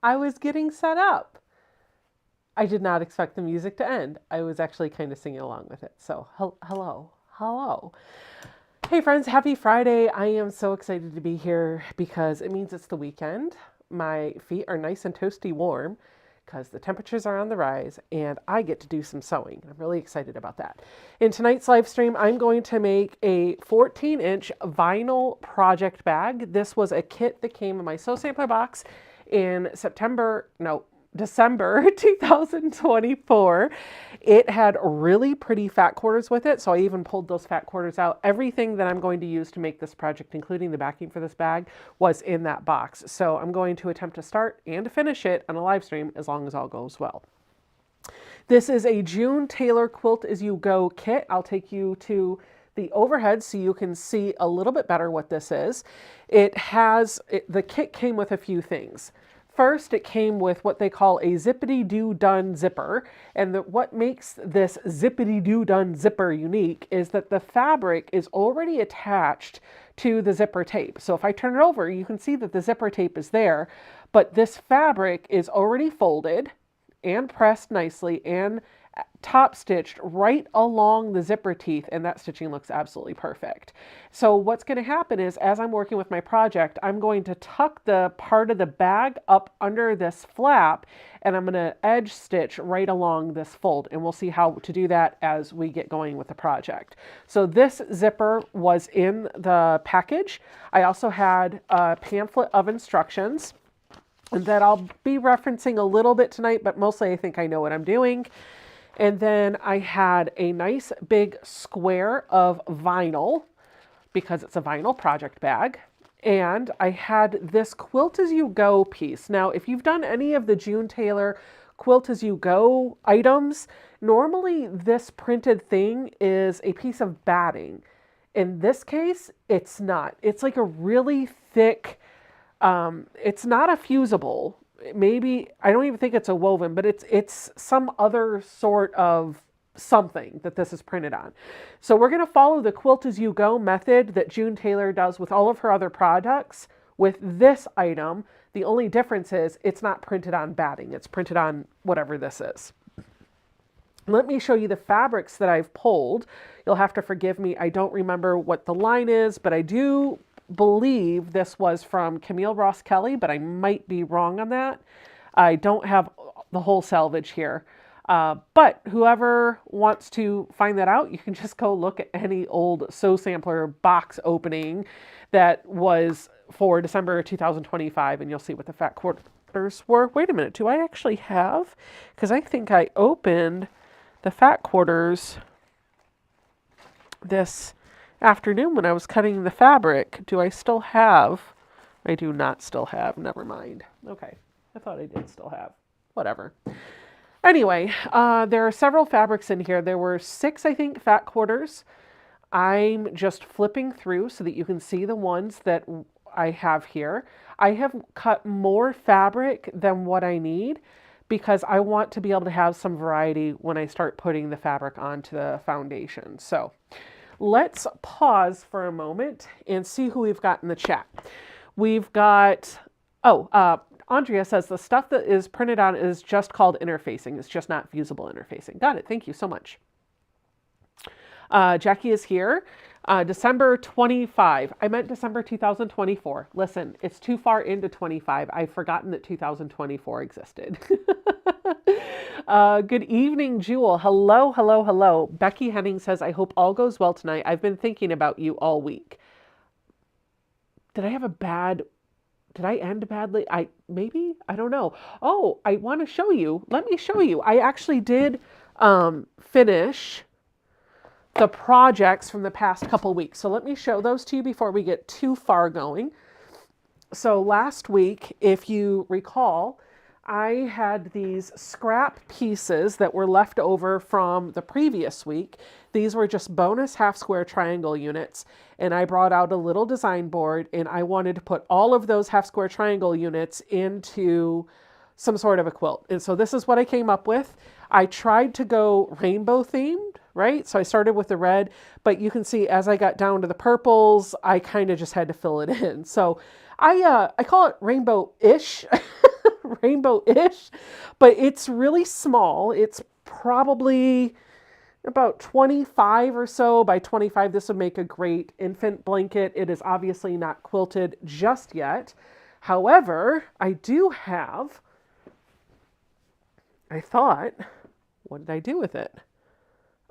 I was getting set up. I did not expect the music to end. I was actually kind of singing along with it. So, hello. Hello. Hey, friends, happy Friday. I am so excited to be here because it means it's the weekend. My feet are nice and toasty warm because the temperatures are on the rise and I get to do some sewing. I'm really excited about that. In tonight's live stream, I'm going to make a 14-inch vinyl project bag. This was a kit that came in my Sew Sampler box in December 2024. It had really pretty fat quarters with it, so I even pulled those fat quarters out. Everything that I'm going to use to make this project, including the backing for this bag, was in that box. So I'm going to attempt to start and to finish it on a live stream as long as all goes well. This is a June Tailor Quilt As You Go kit. I'll take you to the overhead so you can see a little bit better what this is. The kit came with a few things. First, it came with what they call a zippity-doo-done zipper. And what makes this zippity-doo-done zipper unique is that the fabric is already attached to the zipper tape. So if I turn it over, you can see that the zipper tape is there, but this fabric is already folded and pressed nicely and top stitched right along the zipper teeth, and that stitching looks absolutely perfect. So what's going to happen is, as I'm working with my project, I'm going to tuck the part of the bag up under this flap, and I'm going to edge stitch right along this fold, and we'll see how to do that as we get going with the project. So this zipper was in the package. I also had a pamphlet of instructions that I'll be referencing a little bit tonight, but mostly I think I know what I'm doing. And then I had a nice big square of vinyl because it's a vinyl project bag. And I had this Quilt As You Go piece. Now, if you've done any of the June Tailor Quilt As You Go items, normally this printed thing is a piece of batting. In this case, it's not. It's like a really thick, it's not a fusible. Maybe, I don't even think it's a woven, but it's some other sort of something that this is printed on. So we're going to follow the Quilt As You Go method that June Tailor does with all of her other products. With this item, the only difference is it's not printed on batting. It's printed on whatever this is. Let me show you the fabrics that I've pulled. You'll have to forgive me. I don't remember what the line is, but I do believe this was from Camille Ross Kelly, but I might be wrong on that. I don't have the whole salvage here. But whoever wants to find that out, you can just go look at any old Sew Sampler box opening that was for December 2025, and you'll see what the fat quarters were. Wait a minute, do I actually have? Because I think I opened the fat quarters this afternoon when I was cutting the fabric. Do I still have? I do not still have. Never mind. Okay. I thought I did still have. Whatever. Anyway, there are several fabrics in here. There were 6, I think, fat quarters. I'm just flipping through so that you can see the ones that I have here. I have cut more fabric than what I need because I want to be able to have some variety when I start putting the fabric onto the foundation. So let's pause for a moment and see who we've got in the chat. We've got, Andrea says the stuff that is printed on is just called interfacing. It's just not fusible interfacing. Got it. Thank you so much. Jackie is here. December 25. I meant December 2024. Listen, it's too far into 25. I've forgotten that 2024 existed. Good evening, Jewel. Hello, hello, hello. Becky Henning says, I hope all goes well tonight. I've been thinking about you all week. Did I end badly? Maybe? I don't know. Oh, I want to show you. Let me show you. I actually did finish the projects from the past couple weeks. So let me show those to you before we get too far going. So last week, if you recall, I had these scrap pieces that were left over from the previous week. These were just bonus half square triangle units. And I brought out a little design board and I wanted to put all of those half square triangle units into some sort of a quilt. And so this is what I came up with. I tried to go rainbow themed, right? So I started with the red, but you can see as I got down to the purples, I kind of just had to fill it in. So I call it rainbow-ish, rainbow-ish, but it's really small. It's probably about 25 or so by 25. This would make a great infant blanket. It is obviously not quilted just yet. However, I do have, I thought, what did I do with it?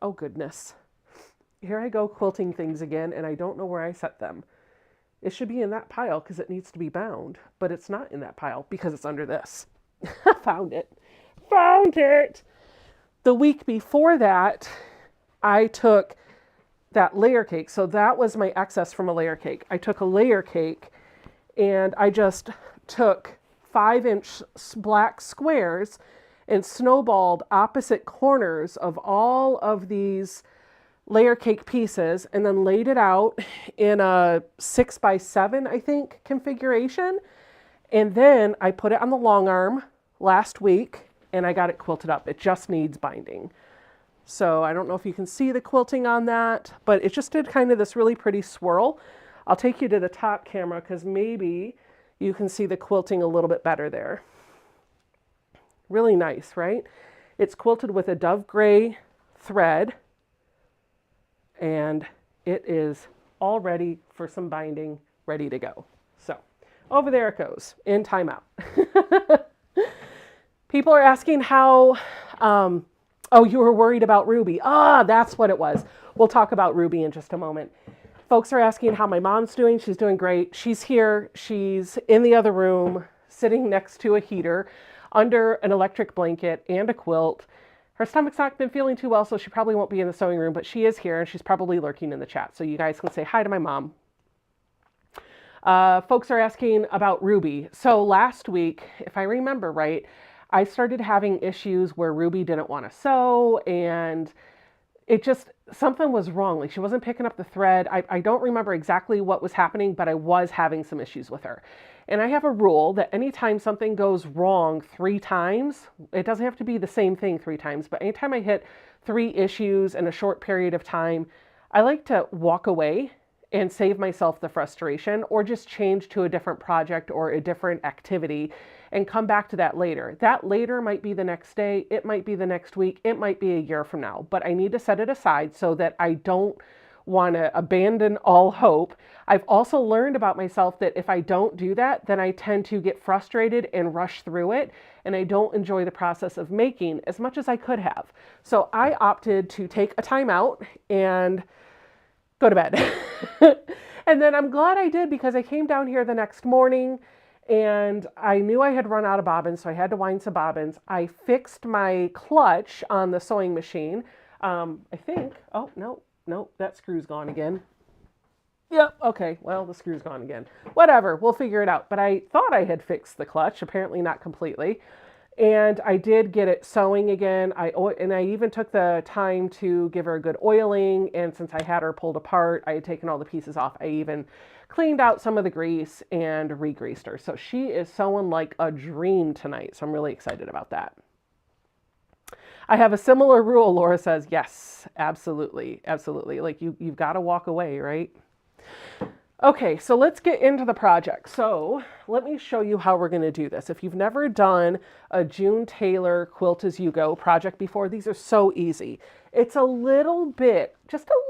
Oh goodness. Here I go quilting things again, and I don't know where I set them. It should be in that pile because it needs to be bound, but it's not in that pile because it's under this. Found it. Found it! The week before that, I took that layer cake. So that was my excess from a layer cake. I took a layer cake and I just took 5-inch black squares and snowballed opposite corners of all of these layer cake pieces and then laid it out in a 6x7, I think, configuration. And then I put it on the long arm last week and I got it quilted up. It just needs binding. So I don't know if you can see the quilting on that, but it just did kind of this really pretty swirl. I'll take you to the top camera because maybe you can see the quilting a little bit better there. Really nice, right? It's quilted with a dove gray thread and it is all ready for some binding, ready to go. So over there it goes in timeout. People are asking how, oh, you were worried about Ruby. Ah, that's what it was. We'll talk about Ruby in just a moment. Folks are asking how my mom's doing. She's doing great. She's here. She's in the other room, sitting next to a heater, under an electric blanket and a quilt. Her stomach's not been feeling too well, so she probably won't be in the sewing room, but she is here and she's probably lurking in the chat. So you guys can say hi to my mom. Folks are asking about Ruby. So last week, if I remember right, I started having issues where Ruby didn't want to sew and it just, something was wrong. Like she wasn't picking up the thread. I don't remember exactly what was happening, but I was having some issues with her. And I have a rule that anytime something goes wrong 3 times, it doesn't have to be the same thing 3 times, but anytime I hit 3 issues in a short period of time, I like to walk away and save myself the frustration or just change to a different project or a different activity and come back to that later. That later might be the next day, it might be the next week, it might be a year from now, but I need to set it aside so that I don't want to abandon all hope. I've also learned about myself that if I don't do that, then I tend to get frustrated and rush through it, and I don't enjoy the process of making as much as I could have. So I opted to take a time out and go to bed. And then I'm glad I did because I came down here the next morning and I knew I had run out of bobbins, so I had to wind some bobbins. I fixed my clutch on the sewing machine. I think, oh, no, that screw's gone again. Yep, okay, well, the screw's gone again. Whatever, we'll figure it out. But I thought I had fixed the clutch, apparently not completely. And I did get it sewing again. I even took the time to give her a good oiling. And since I had her pulled apart, I had taken all the pieces off. I even cleaned out some of the grease and re-greased her. So she is sewing like a dream tonight. So I'm really excited about that. I have a similar rule, Laura says. Yes, absolutely. Absolutely. Like you've got to walk away, right? Okay, so let's get into the project. So let me show you how we're going to do this. If you've never done a June Tailor Quilt As You Go project before, these are so easy. It's a little bit, just a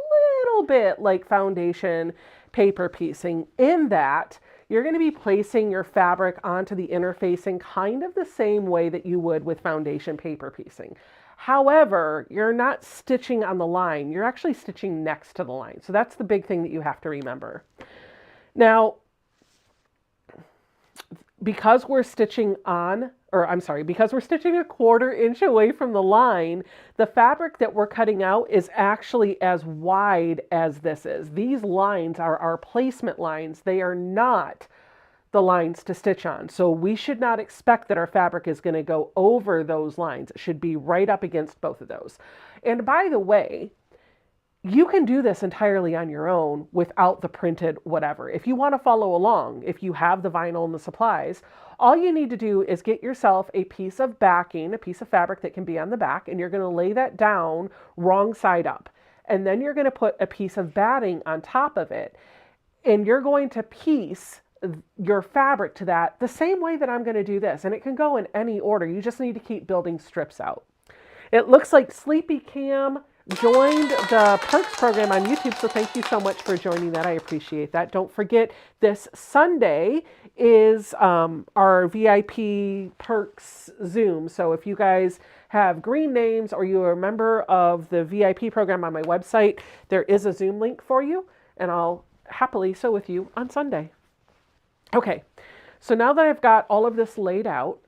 little bit like foundation paper piecing in that you're going to be placing your fabric onto the interfacing kind of the same way that you would with foundation paper piecing. However, you're not stitching on the line, you're actually stitching next to the line. So that's the big thing that you have to remember. Now, because we're stitching on, because we're stitching a 1/4 inch away from the line, the fabric that we're cutting out is actually as wide as this is. These lines are our placement lines. They are not the lines to stitch on. So we should not expect that our fabric is going to go over those lines. It should be right up against both of those. And by the way, you can do this entirely on your own without the printed whatever. If you want to follow along, if you have the vinyl and the supplies, all you need to do is get yourself a piece of backing, a piece of fabric that can be on the back, and you're going to lay that down wrong side up. And then you're going to put a piece of batting on top of it. And you're going to piece your fabric to that the same way that I'm going to do this. And it can go in any order. You just need to keep building strips out. It looks like Sleepy Cam joined the Perks program on YouTube, so thank you so much for joining that. I appreciate that. Don't forget, this Sunday is our VIP Perks Zoom. So if you guys have green names or you're a member of the VIP program on my website, there is a Zoom link for you, and I'll happily sew with you on Sunday. Okay, so now that I've got all of this laid out,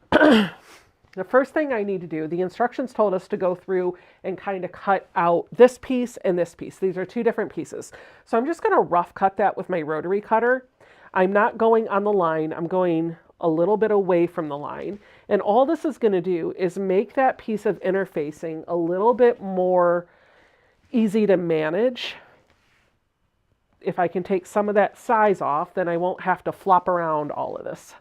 the first thing I need to do, the instructions told us to go through and kind of cut out this piece and this piece. These are two different pieces. So I'm just going to rough cut that with my rotary cutter. I'm not going on the line. I'm going a little bit away from the line. And all this is going to do is make that piece of interfacing a little bit more easy to manage. If I can take some of that size off, then I won't have to flop around all of this.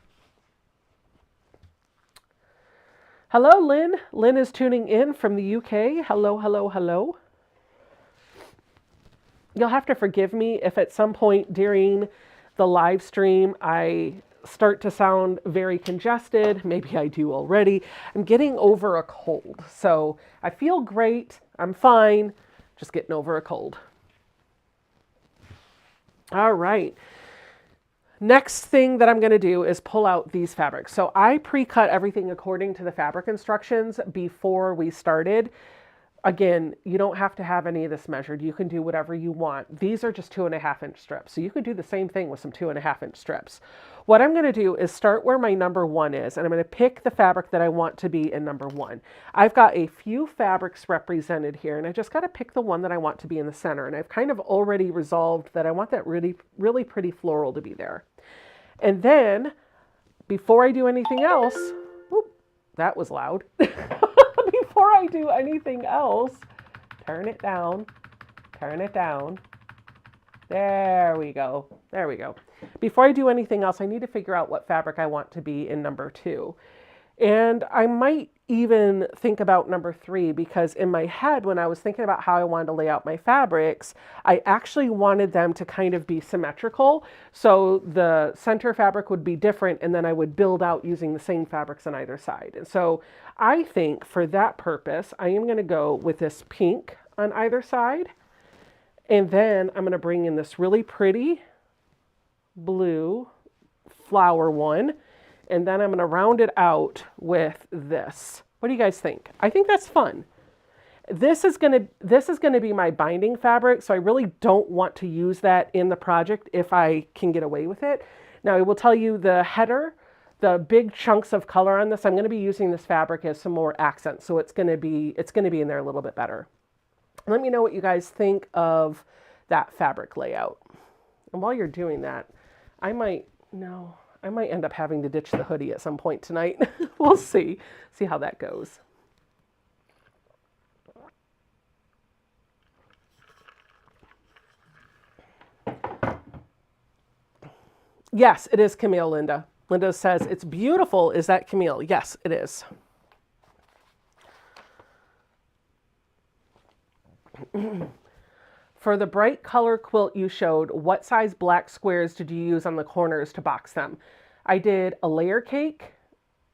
Hello, Lynn. Lynn is tuning in from the UK. Hello, hello, hello. You'll have to forgive me if at some point during the live stream I start to sound very congested. Maybe I do already. I'm getting over a cold. So I feel great. I'm fine. Just getting over a cold. All right. Next thing that I'm going to do is pull out these fabrics. So I pre-cut everything according to the fabric instructions before we started. Again, you don't have to have any of this measured. You can do whatever you want. These are just 2.5-inch strips. So you can do the same thing with some 2.5-inch strips. What I'm going to do is start where my number 1 is, and I'm going to pick the fabric that I want to be in number 1. I've got a few fabrics represented here, and I just got to pick the one that I want to be in the center. And I've kind of already resolved that I want that really, really pretty floral to be there. And then, before I do anything else, whoop, that was loud. Before I do anything else, turn it down, turn it down. There we go. There we go. Before I do anything else, I need to figure out what fabric I want to be in number 2. And I might even think about number 3, because in my head, when I was thinking about how I wanted to lay out my fabrics, I actually wanted them to kind of be symmetrical. So the center fabric would be different, and then I would build out using the same fabrics on either side. And so I think for that purpose, I am going to go with this pink on either side. And then I'm going to bring in this really pretty blue flower one. And then I'm going to round it out with this. What do you guys think? I think that's fun. This is going to be my binding fabric, so I really don't want to use that in the project if I can get away with it. Now, I will tell you the header, the big chunks of color on this, I'm going to be using this fabric as some more accents, so it's going to be in there a little bit better. Let me know what you guys think of that fabric layout. And while you're doing that, I might end up having to ditch the hoodie at some point tonight. We'll see how that goes. Yes, it is Camille, Linda. Linda says, it's beautiful. Is that Camille? Yes, it is. For the bright color quilt you showed, what size black squares did you use on the corners to box them? I did a layer cake,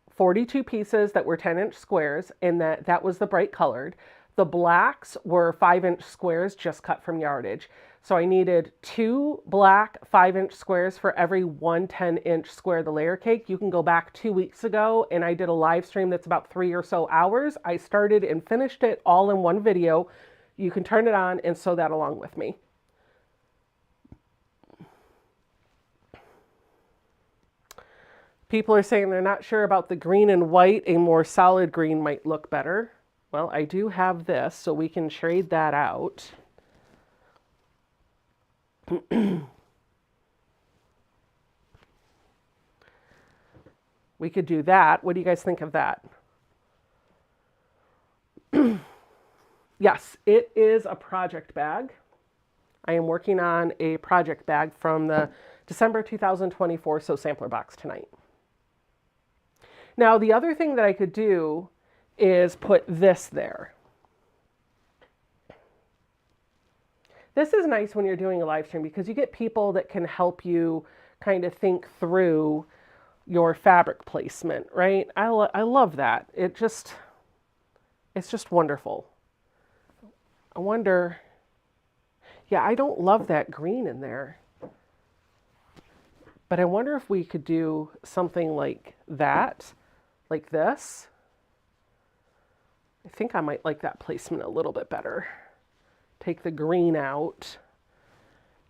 42 pieces that were 10-inch squares, and that was the bright colored. The blacks were 5-inch squares just cut from yardage. So I needed 2 black 5-inch squares for every 1 10-inch square of the layer cake. You can go back 2 weeks ago, and I did a live stream that's about 3 or so hours. I started and finished it all in one video. You can turn it on and sew that along with me. People are saying they're not sure about the green and white. A more solid green might look better. Well, I do have this, so we can trade that out. We could do that. What do you guys think of that? Yes, it is a project bag. I am working on a project bag from the December 2024 Sew Sampler box tonight. Now, the other thing that I could do is put this there. This is nice when you're doing a live stream because you get people that can help you kind of think through your fabric placement, right? I love that. It's just wonderful. I wonder, yeah, I don't love that green in there. But I wonder if we could do something like that, like this. I think I might like that placement a little bit better. Take the green out.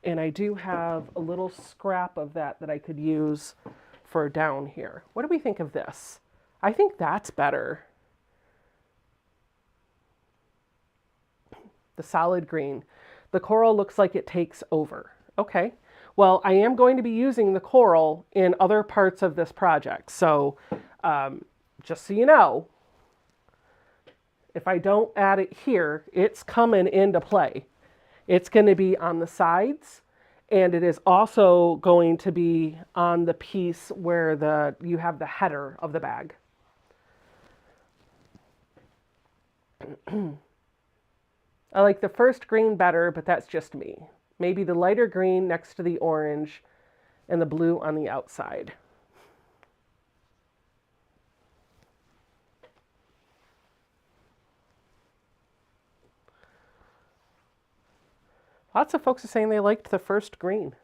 And I do have a little scrap of that I could use for down here. What do we think of this? I think that's better. The solid green. The coral looks like it takes over. Okay. Well, I am going to be using the coral in other parts of this project. So just so you know, if I don't add it here, it's coming into play. It's going to be on the sides, and it is also going to be on the piece where you have the header of the bag. I like the first green better, but that's just me. Maybe the lighter green next to the orange and the blue on the outside. Lots of folks are saying they liked the first green.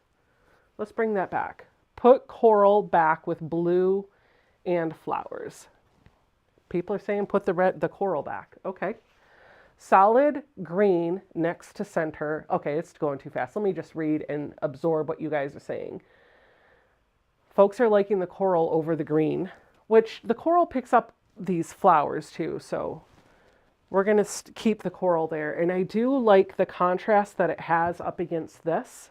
Let's bring that back. Put coral back with blue and flowers. People are saying put the coral back. Okay. Solid green next to center. Okay, it's going too fast. Let me just read and absorb what you guys are saying. Folks are liking the coral over the green, which the coral picks up these flowers too. So we're going to keep the coral there. And I do like the contrast that it has up against this.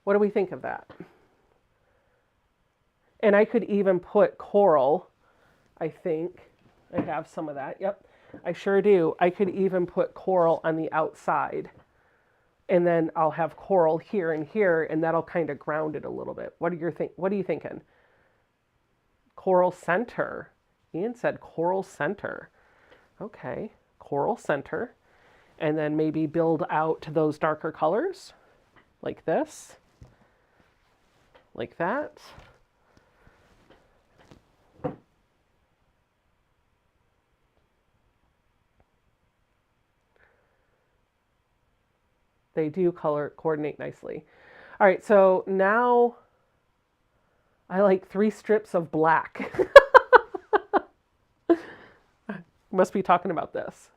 What do we think of that? And I could even put coral, I think. I have some of that. Yep, I sure do. I could even put coral on the outside. And then I'll have coral here and here, and that'll kind of ground it a little bit. What are you thinking? Coral center. Ian said coral center. Okay, coral center. And then maybe build out to those darker colors, like this, like that. They do color coordinate nicely. All right, so now I like 3 strips of black. Must be talking about this.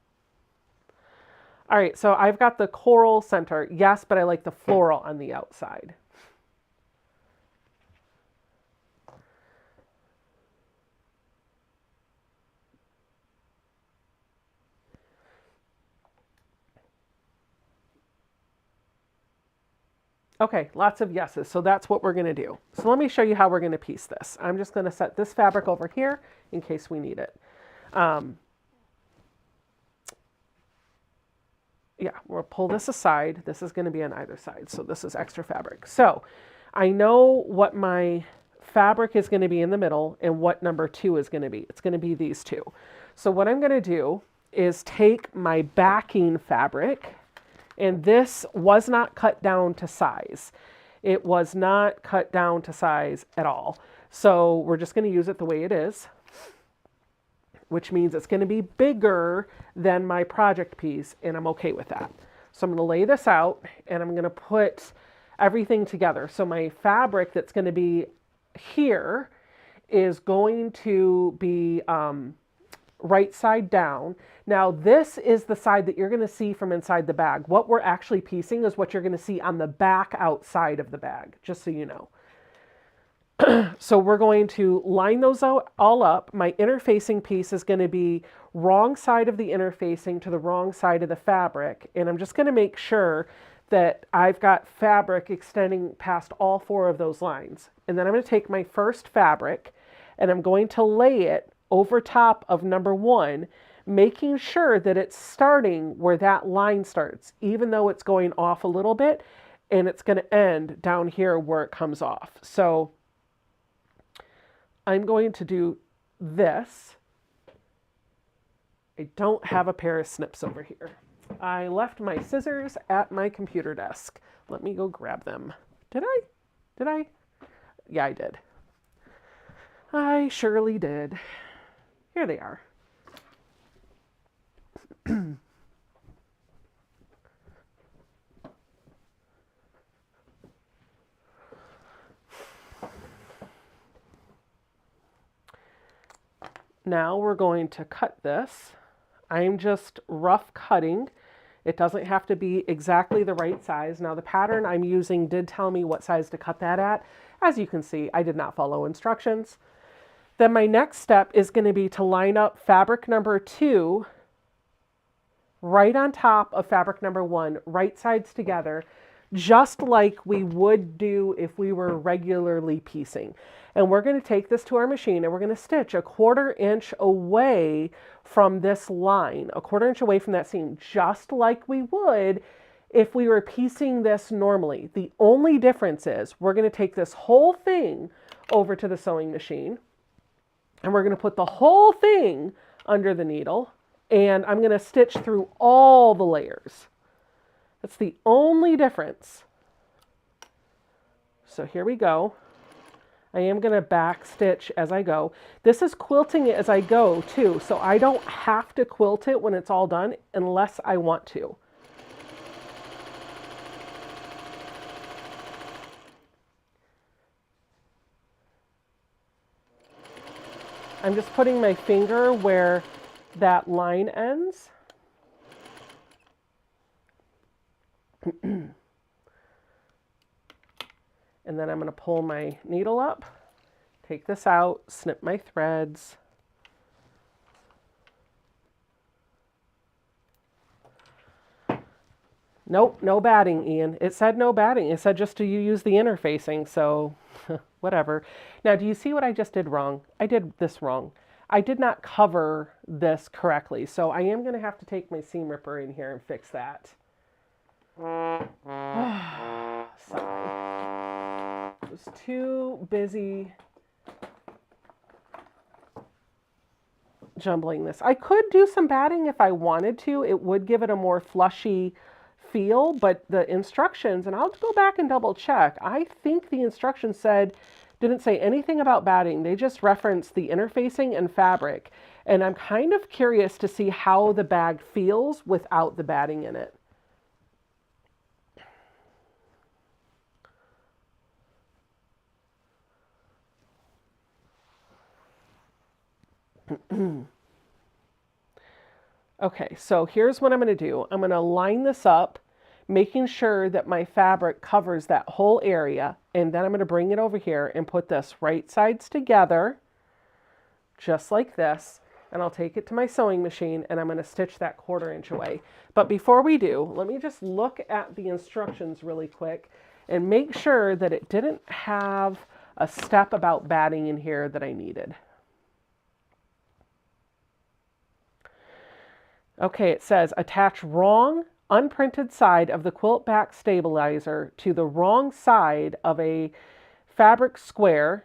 All right, so I've got the coral center. Yes, but I like the floral on the outside. Okay, lots of yeses. So that's what we're going to do. So let me show you how we're going to piece this. I'm just going to set this fabric over here in case we need it. Yeah, we'll pull this aside. This is going to be on either side. So this is extra fabric. So I know what my fabric is going to be in the middle and what number 2 is going to be. It's going to be these two. So what I'm going to do is take my backing fabric, and this was not cut down to size. It was not cut down to size at all. So we're just going to use it the way it is, which means it's going to be bigger than my project piece, and I'm okay with that. So I'm going to lay this out, and I'm going to put everything together. So my fabric that's going to be here is going to be right side down. Now this is the side that you're going to see from inside the bag. What we're actually piecing is what you're going to see on the back outside of the bag, just so you know. So we're going to line those out all up. My interfacing piece is going to be wrong side of the interfacing to the wrong side of the fabric. And I'm just going to make sure that I've got fabric extending past all 4 of those lines. And then I'm going to take my first fabric and I'm going to lay it over top of number 1, making sure that it's starting where that line starts, even though it's going off a little bit, and it's going to end down here where it comes off. So I'm going to do this. I don't have a pair of snips over here. I left my scissors at my computer desk. Let me go grab them. Did I? Did I? Yeah, I did. I surely did. Here they are. Now we're going to cut this. I'm just rough cutting. It doesn't have to be exactly the right size. Now the pattern I'm using did tell me what size to cut that at. As you can see, I did not follow instructions. Then my next step is going to be to line up fabric number 2 right on top of fabric number 1, right sides together, just like we would do if we were regularly piecing. And we're going to take this to our machine and we're going to stitch a 1/4 inch away from this line, a 1/4 inch away from that seam, just like we would if we were piecing this normally. The only difference is we're going to take this whole thing over to the sewing machine and we're going to put the whole thing under the needle, and I'm going to stitch through all the layers. That's the only difference. So here we go. I am going to back stitch as I go. This is quilting it as I go too, so I don't have to quilt it when it's all done unless I want to. I'm just putting my finger where that line ends. And then I'm going to pull my needle up, take this out, snip my threads. Nope, no batting, Ian. It said no batting. It said just to use the interfacing, so whatever. Now, do you see what I just did wrong? I did this wrong. I did not cover this correctly, so I am going to have to take my seam ripper in here and fix that. Sorry. I was too busy jumbling this. I could do some batting if I wanted to. It would give it a more flushy feel, but the instructions, and I'll go back and double check, I think the instructions didn't say anything about batting. They just referenced the interfacing and fabric. And I'm kind of curious to see how the bag feels without the batting in it. Okay, so here's what I'm going to do. I'm going to line this up, making sure that my fabric covers that whole area, and then I'm going to bring it over here and put this right sides together, just like this, and I'll take it to my sewing machine and I'm going to stitch that 1/4 inch away. But before we do, let me just look at the instructions really quick and make sure that it didn't have a step about batting in here that I needed. Okay, it says attach wrong unprinted side of the quilt back stabilizer to the wrong side of a fabric square.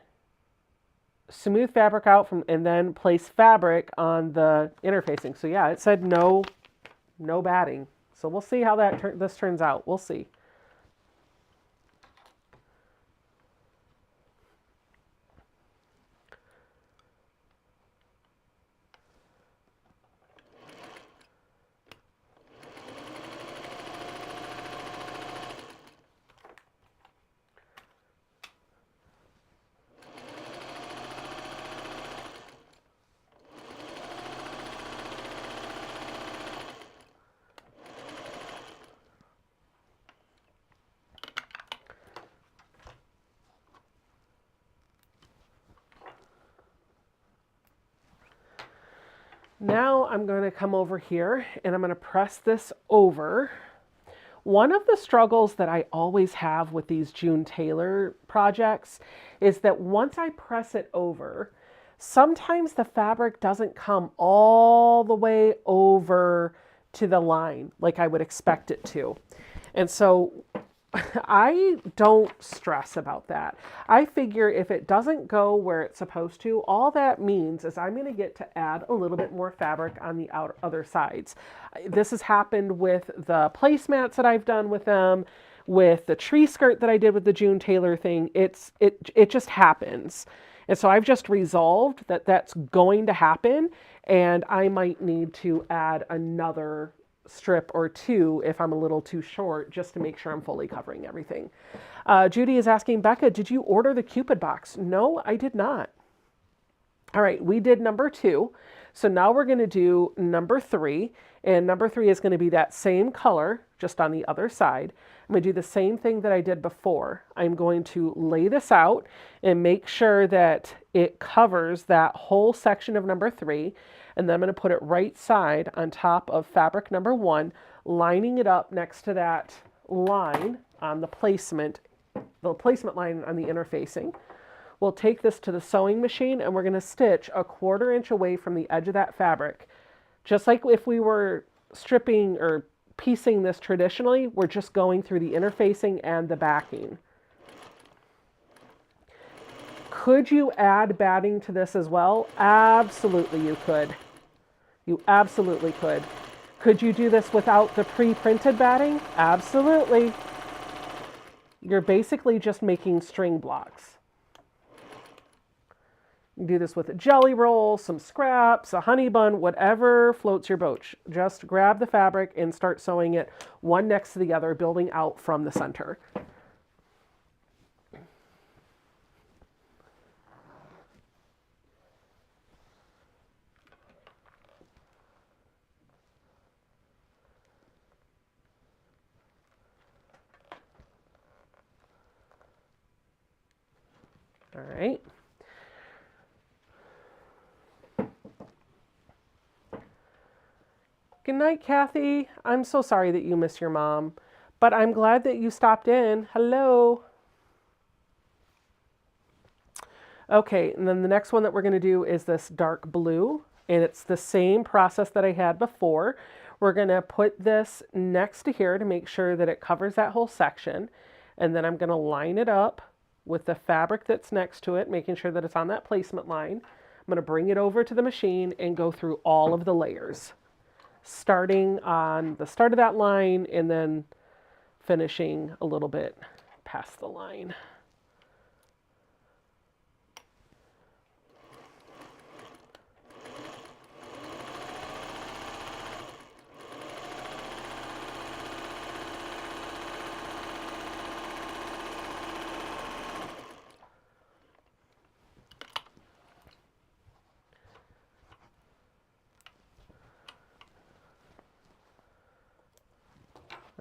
Smooth fabric out and then place fabric on the interfacing. So yeah, it said no batting. So we'll see how this turns out. We'll see. Now I'm going to come over here and I'm going to press this over. One of the struggles that I always have with these June Tailor projects is that once I press it over, sometimes the fabric doesn't come all the way over to the line like I would expect it to. And so I don't stress about that. I figure if it doesn't go where it's supposed to, all that means is I'm going to get to add a little bit more fabric on the other sides. This has happened with the placemats that I've done with them, with the tree skirt that I did with the June Tailor thing. It just happens. And so I've just resolved that that's going to happen, and I might need to add another strip or two if I'm a little too short, just to make sure I'm fully covering everything. Judy is asking, Becca, did you order the Cupid box? No, I did not. All right, we did number 2. So now we're going to do number 3. And number 3 is going to be that same color, just on the other side. I'm going to do the same thing that I did before. I'm going to lay this out and make sure that it covers that whole section of number 3. And then I'm going to put it right side on top of fabric number 1, lining it up next to that line on the placement line on the interfacing. We'll take this to the sewing machine and we're going to stitch a 1/4 inch away from the edge of that fabric. Just like if we were stripping or piecing this traditionally, we're just going through the interfacing and the backing. Could you add batting to this as well? Absolutely you could. You absolutely could. Could you do this without the pre-printed batting? Absolutely. You're basically just making string blocks. You do this with a jelly roll, some scraps, a honey bun, whatever floats your boat. Just grab the fabric and start sewing it one next to the other, building out from the center. All right. Good night, Kathy. I'm so sorry that you miss your mom, but I'm glad that you stopped in. Hello. Okay, and then the next one that we're going to do is this dark blue, and it's the same process that I had before. We're going to put this next to here to make sure that it covers that whole section, and then I'm going to line it up with the fabric that's next to it, making sure that it's on that placement line. I'm going to bring it over to the machine and go through all of the layers, starting on the start of that line and then finishing a little bit past the line.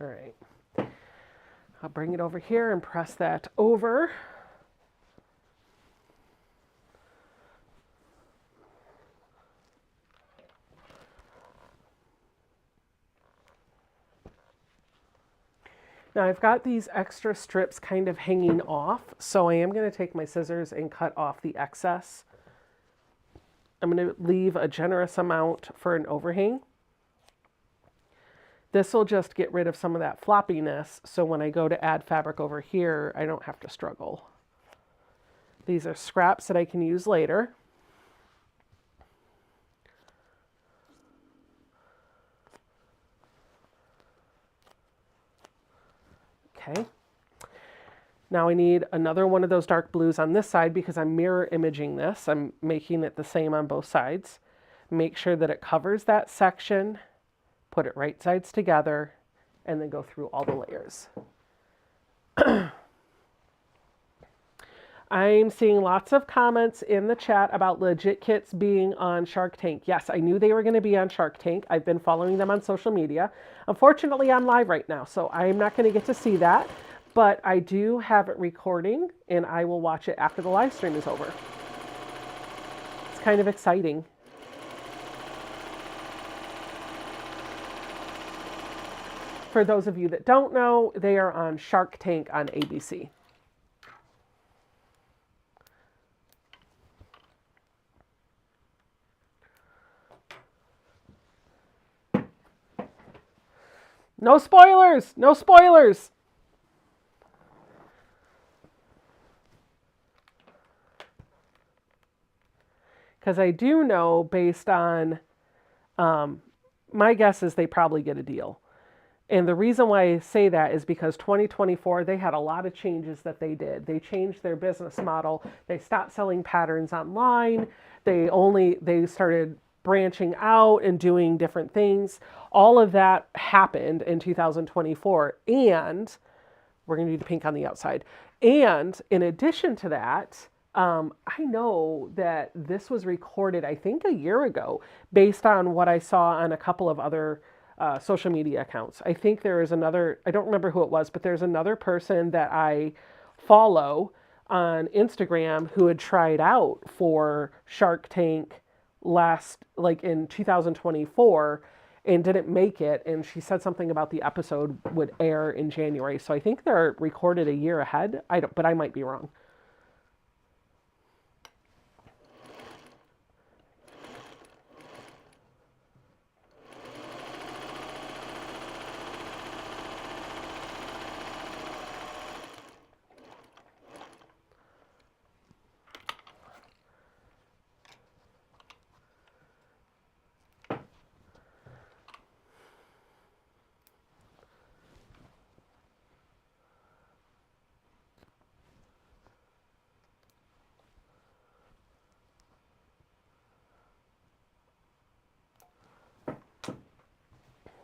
All right, I'll bring it over here and press that over. Now I've got these extra strips kind of hanging off, so I am going to take my scissors and cut off the excess. I'm going to leave a generous amount for an overhang. This will just get rid of some of that floppiness, so when I go to add fabric over here, I don't have to struggle. These are scraps that I can use later. Okay. Now I need another one of those dark blues on this side because I'm mirror imaging this. I'm making it the same on both sides. Make sure that it covers that section. Put it right sides together, and then go through all the layers. I'm seeing lots of comments in the chat about Legit Kits being on Shark Tank. Yes, I knew they were going to be on Shark Tank. I've been following them on social media. Unfortunately, I'm live right now, so I'm not going to get to see that. But I do have it recording, and I will watch it after the live stream is over. It's kind of exciting. For those of you that don't know, they are on Shark Tank on ABC. No spoilers! No spoilers! Because I do know based on, my guess is they probably get a deal. And the reason why I say that is because 2024, they had a lot of changes that they did. They changed their business model. They stopped selling patterns online. They started branching out and doing different things. All of that happened in 2024. And we're going to do the pink on the outside. And in addition to that, I know that this was recorded, I think, a year ago, based on what I saw on a couple of other social media accounts. I think there is another, I don't remember who it was, but there's another person that I follow on Instagram who had tried out for Shark Tank like in 2024 and didn't make it. And she said something about the episode would air in January. So I think they're recorded a year ahead. But I might be wrong.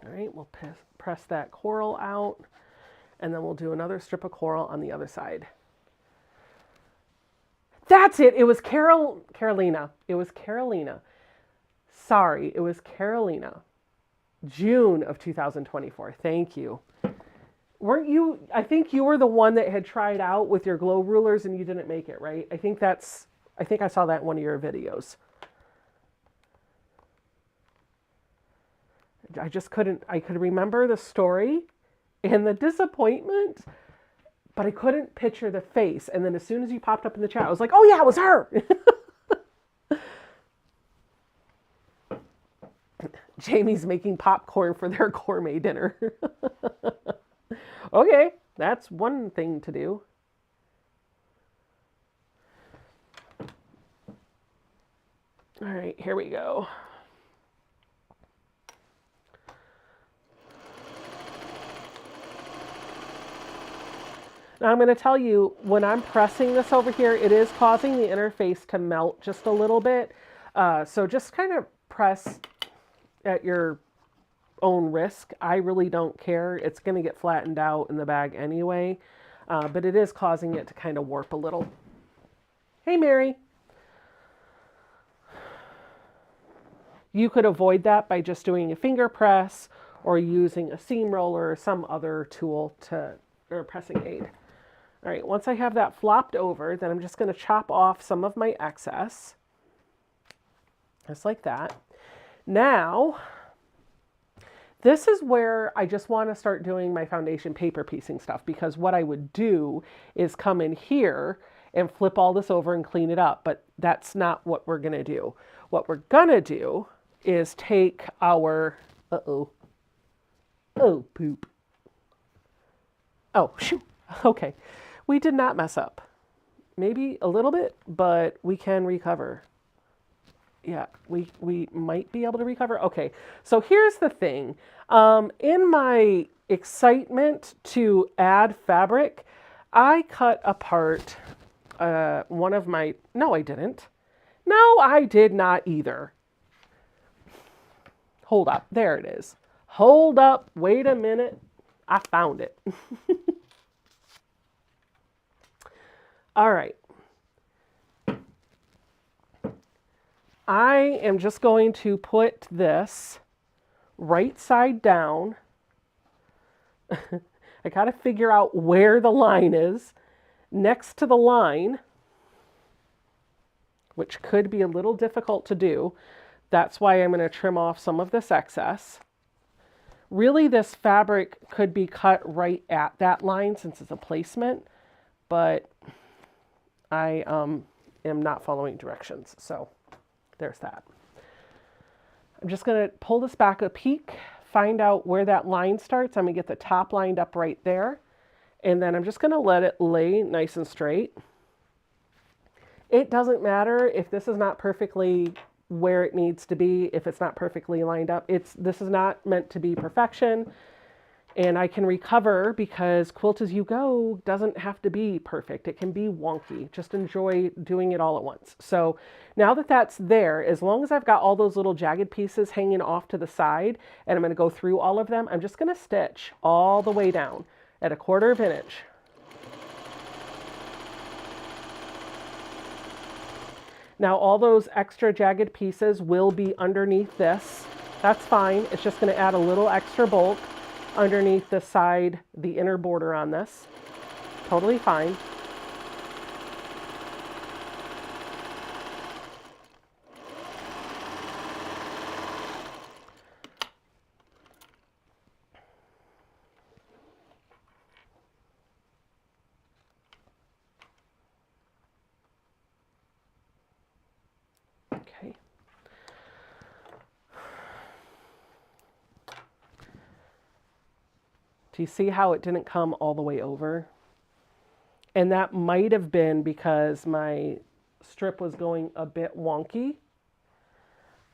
All right, we'll press that coral out, and then we'll do another strip of coral on the other side. That's it. It was Carolina. It was Carolina. Sorry, it was Carolina. June of 2024. Thank you. Weren't you? I think you were the one that had tried out with your glow rulers and you didn't make it, right? I think I saw that in one of your videos. I could remember the story and the disappointment, but I couldn't picture the face. And then as soon as you popped up in the chat, I was like, oh yeah, it was her. Jamie's making popcorn for their gourmet dinner. Okay, that's one thing to do. All right, here we go. Now I'm going to tell you, when I'm pressing this over here, it is causing the interface to melt just a little bit. So just kind of press at your own risk. I really don't care. It's going to get flattened out in the bag anyway, but it is causing it to kind of warp a little. Hey, Mary. You could avoid that by just doing a finger press or using a seam roller or some other tool or pressing aid. All right, once I have that flopped over, then I'm just going to chop off some of my excess. Just like that. Now, this is where I just want to start doing my foundation paper piecing stuff, because what I would do is come in here and flip all this over and clean it up, but that's not what we're going to do. What we're going to do is take our, oh poop. Oh, shoot. Okay. We did not mess up. Maybe a little bit, but we can recover. Yeah, we might be able to recover. Okay, so here's the thing. In my excitement to add fabric, I cut apart one of my... No, I didn't. No, I did not either. Hold up. There it is. Hold up. Wait a minute. I found it. All right. I am just going to put this right side down. I got to figure out where the line is. Next to the line, which could be a little difficult to do. That's why I'm going to trim off some of this excess. Really, this fabric could be cut right at that line since it's a placement, but I am not following directions, so there's that. I'm just going to pull this back a peek, find out where that line starts. I'm going to get the top lined up right there, and then I'm just going to let it lay nice and straight. It doesn't matter if this is not perfectly where it needs to be, if it's not perfectly lined up. This is not meant to be perfection. And I can recover because Quilt As You Go doesn't have to be perfect. It can be wonky. Just enjoy doing it all at once. So now that that's there, as long as I've got all those little jagged pieces hanging off to the side, and I'm going to go through all of them, I'm just going to stitch all the way down at 1/4 of an inch. Now all those extra jagged pieces will be underneath this. That's fine. It's just going to add a little extra bulk underneath the side, the inner border on this. Totally fine. Okay. Do you see how it didn't come all the way over? And that might have been because my strip was going a bit wonky.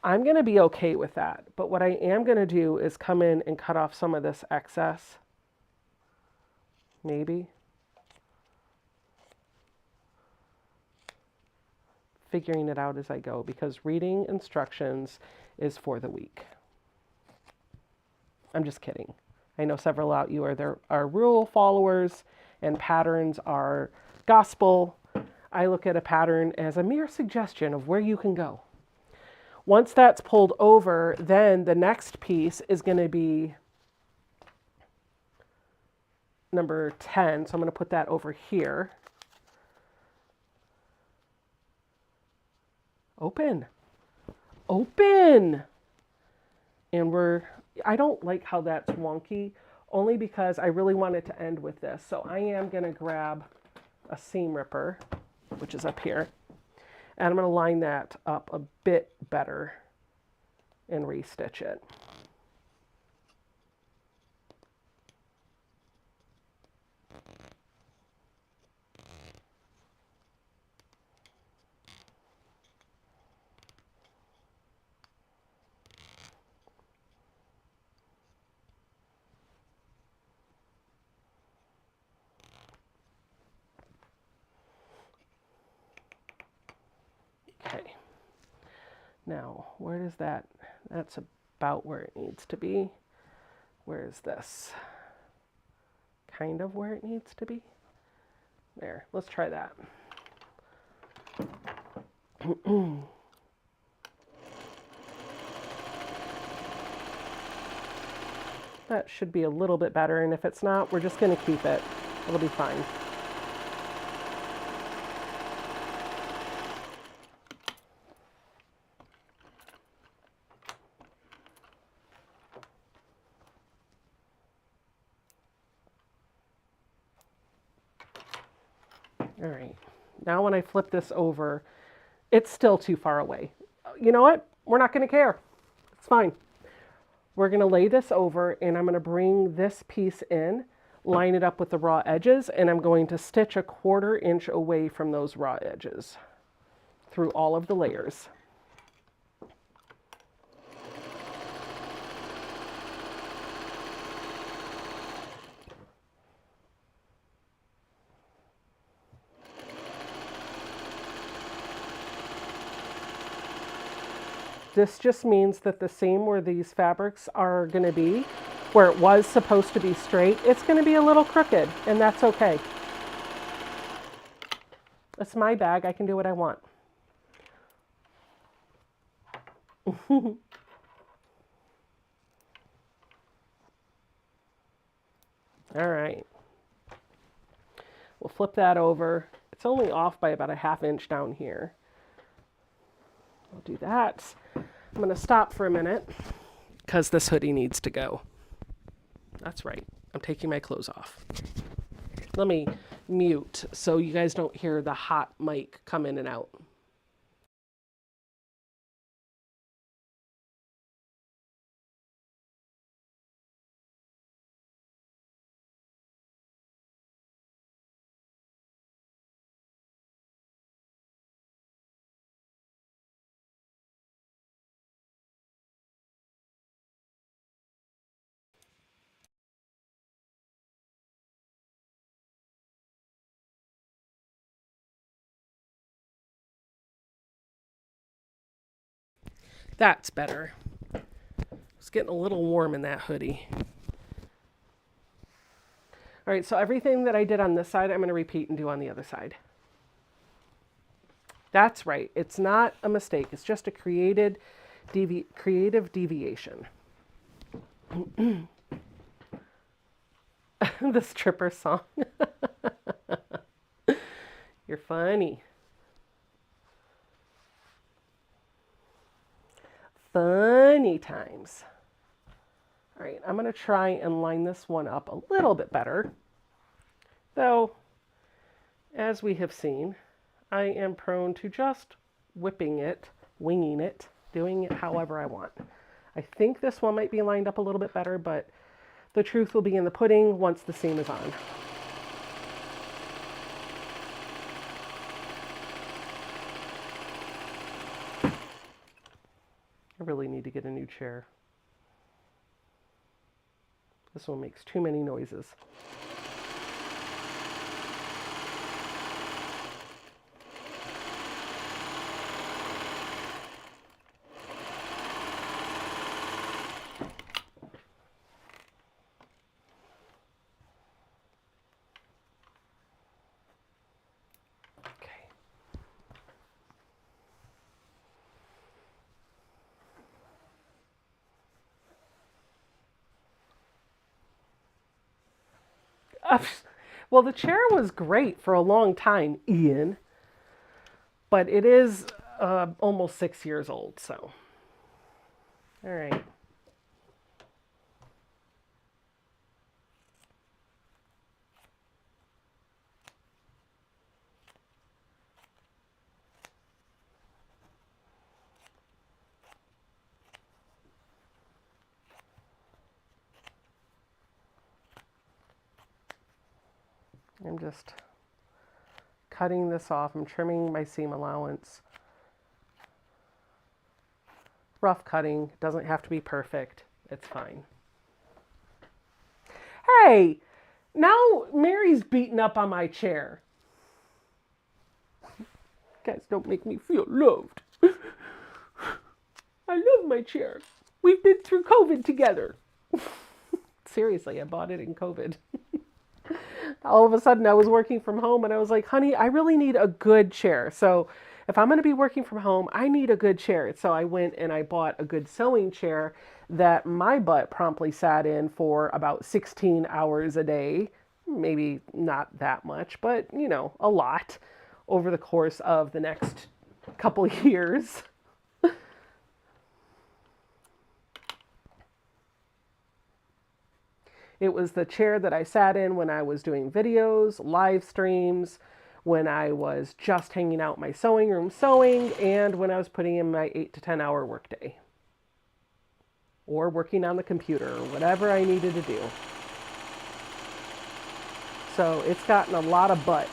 I'm going to be okay with that. But what I am going to do is come in and cut off some of this excess. Maybe. Figuring it out as I go, because reading instructions is for the weak. I'm just kidding. I know several out you are rule followers and patterns are gospel. I look at a pattern as a mere suggestion of where you can go. Once that's pulled over, then the next piece is going to be number 10. So I'm going to put that over here. Open. Open. And I don't like how that's wonky, only because I really want it to end with this. So I am going to grab a seam ripper, which is up here, and I'm going to line that up a bit better and restitch it. Okay. Now, where does that? That's about where it needs to be. Where is this? Kind of where it needs to be. There. Let's try that. That should be a little bit better, and if it's not, we're just going to keep it. It'll be fine. All right. Now when I flip this over, it's still too far away. You know what? We're not going to care. It's fine. We're going to lay this over, and I'm going to bring this piece in, line it up with the raw edges, and I'm going to stitch 1/4 inch away from those raw edges through all of the layers. This just means that the seam where these fabrics are going to be, where it was supposed to be straight, it's going to be a little crooked, and that's okay. It's my bag. I can do what I want. All right. We'll flip that over. It's only off by about 1/2 inch down here. I'll do that. I'm going to stop for a minute because this hoodie needs to go. That's right. I'm taking my clothes off. Let me mute so you guys don't hear the hot mic come in and out. That's better. It's getting a little warm in that hoodie. All right, so everything that I did on this side, I'm going to repeat and do on the other side. That's right. It's not a mistake. It's just a creative deviation. The stripper song. You're funny. Funny times. All right, I'm going to try and line this one up a little bit better. Though, as we have seen, I am prone to just whipping it, winging it, doing it however I want. I think this one might be lined up a little bit better, but the truth will be in the pudding once the seam is on. I really need to get a new chair. This one makes too many noises. Well, the chair was great for a long time, Ian, but it is almost 6 years old, so. All right. I'm just cutting this off. I'm trimming my seam allowance. Rough cutting. Doesn't have to be perfect. It's fine. Hey, now Mary's beating up on my chair. Guys, don't make me feel loved. I love my chair. We've been through COVID together. Seriously, I bought it in COVID. All of a sudden I was working from home and I was like, honey, I really need a good chair. So if I'm going to be working from home, I need a good chair. So I went and I bought a good sewing chair that my butt promptly sat in for about 16 hours a day. Maybe not that much, but you know, a lot over the course of the next couple years. It was the chair that I sat in when I was doing videos, live streams, when I was just hanging out in my sewing room sewing, and when I was putting in my 8 to 10 hour workday. Or working on the computer, or whatever I needed to do. So it's gotten a lot of butt.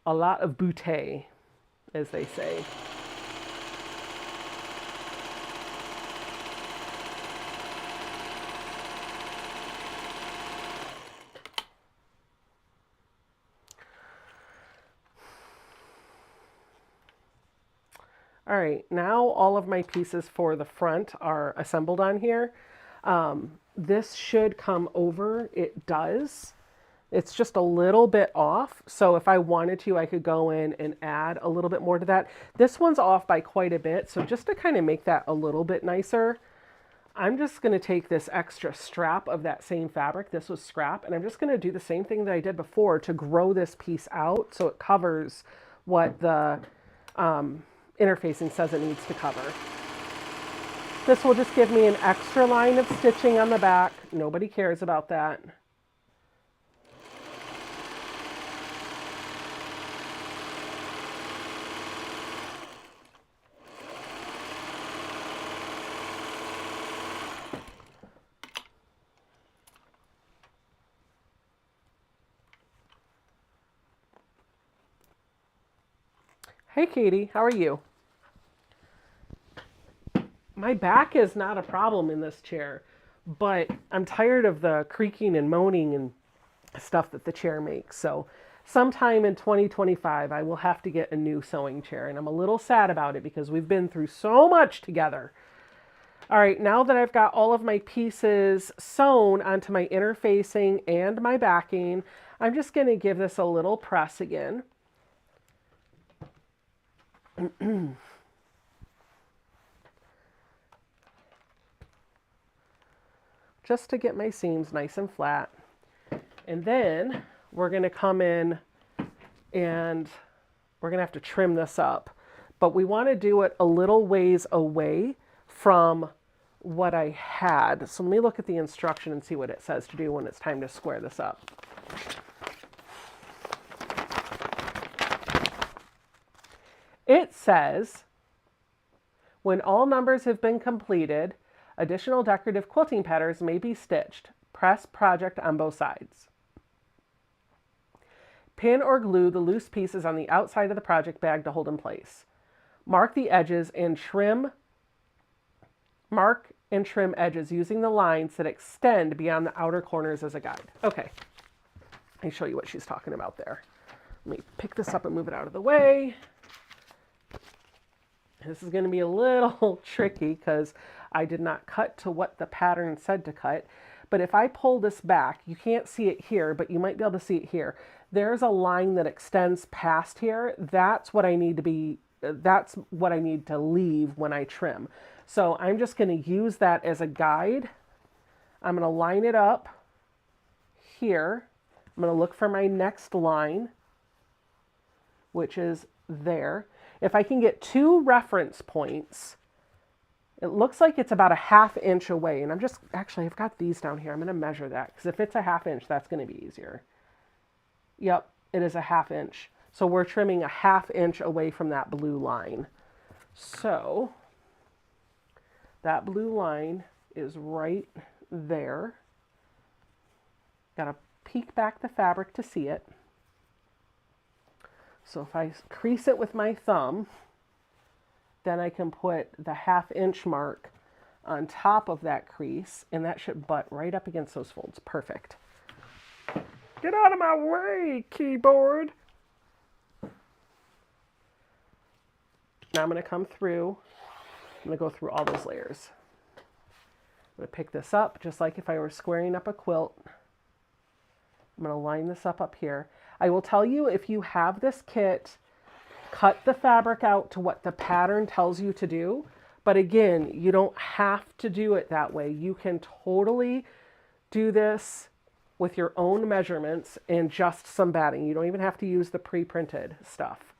A lot of bootay, as they say. All right, now all of my pieces for the front are assembled on here. This should come over. It does. It's just a little bit off. So if I wanted to, I could go in and add a little bit more to that. This one's off by quite a bit. So just to kind of make that a little bit nicer, I'm just going to take this extra strap of that same fabric. This was scrap. And I'm just going to do the same thing that I did before to grow this piece out so it covers what the interfacing says it needs to cover. This will just give me an extra line of stitching on the back. Nobody cares about that. Hey Katie, how are you? My back is not a problem in this chair, but I'm tired of the creaking and moaning and stuff that the chair makes. So sometime in 2025, I will have to get a new sewing chair, and I'm a little sad about it because we've been through so much together. All right, now that I've got all of my pieces sewn onto my interfacing and my backing, I'm just going to give this a little press again. Just to get my seams nice and flat. And then we're going to come in and we're going to have to trim this up. But we want to do it a little ways away from what I had. So let me look at the instruction and see what it says to do when it's time to square this up. It says, when all numbers have been completed, additional decorative quilting patterns may be stitched. Press project on both sides. Pin or glue the loose pieces on the outside of the project bag to hold in place. Mark the edges and trim. Mark and trim edges using the lines that extend beyond the outer corners as a guide. Okay, let me show you what she's talking about there. Let me pick this up and move it out of the way. This is going to be a little tricky because I did not cut to what the pattern said to cut. But if I pull this back, you can't see it here, but you might be able to see it here. There's a line that extends past here. That's what I need to leave when I trim. So I'm just going to use that as a guide. I'm going to line it up here. I'm going to look for my next line, which is there. If I can get 2 reference points, it looks like it's about a 1/2 inch away. And I've got these down here. I'm going to measure that because if it's a 1/2 inch, that's going to be easier. Yep, it is a 1/2 inch. So we're trimming a 1/2 inch away from that blue line. So that blue line is right there. Got to peek back the fabric to see it. So if I crease it with my thumb, then I can put the 1/2 inch mark on top of that crease, and that should butt right up against those folds. Perfect. Get out of my way, keyboard. Now I'm going to come through. I'm going to go through all those layers. I'm going to pick this up just like if I were squaring up a quilt. I'm going to line this up here. I will tell you, if you have this kit, cut the fabric out to what the pattern tells you to do. But again, you don't have to do it that way. You can totally do this with your own measurements and just some batting. You don't even have to use the pre-printed stuff.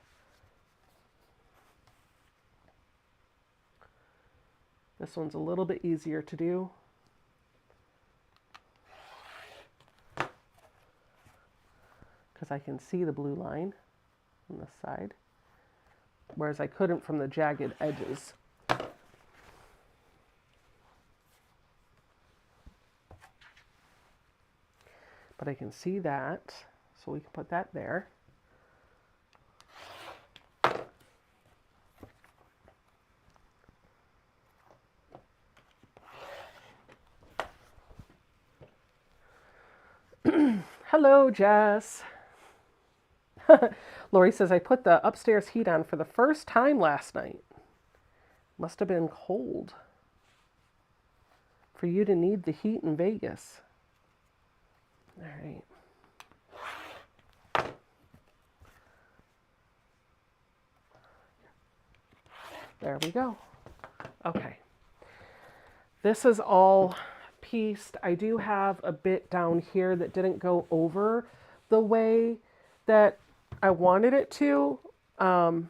This one's a little bit easier to do. Because I can see the blue line on this side, whereas I couldn't from the jagged edges. But I can see that, so we can put that there. Hello, Jess. Lori says, I put the upstairs heat on for the first time last night. Must have been cold for you to need the heat in Vegas. All right. There we go. Okay. This is all pieced. I do have a bit down here that didn't go over the way that I wanted it to, but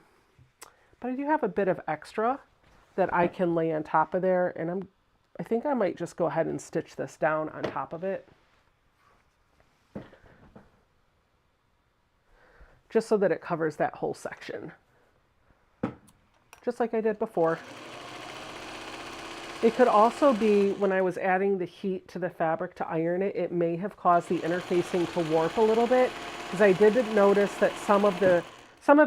I do have a bit of extra that I can lay on top of there, and I think I might just go ahead and stitch this down on top of it, just so that it covers that whole section, just like I did before. It could also be when I was adding the heat to the fabric to iron it, it may have caused the interfacing to warp a little bit, because I did notice that some of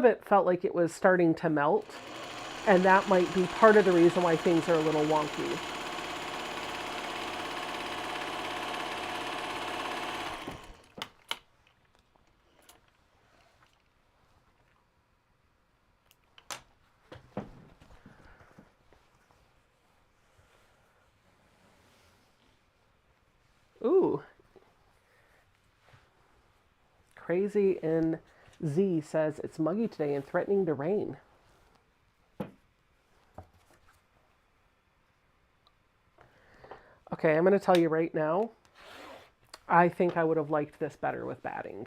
it felt like it was starting to melt, and that might be part of the reason why things are a little wonky. Ooh. Crazy in Z says it's muggy today and threatening to rain. Okay, I'm going to tell you right now, I think I would have liked this better with batting.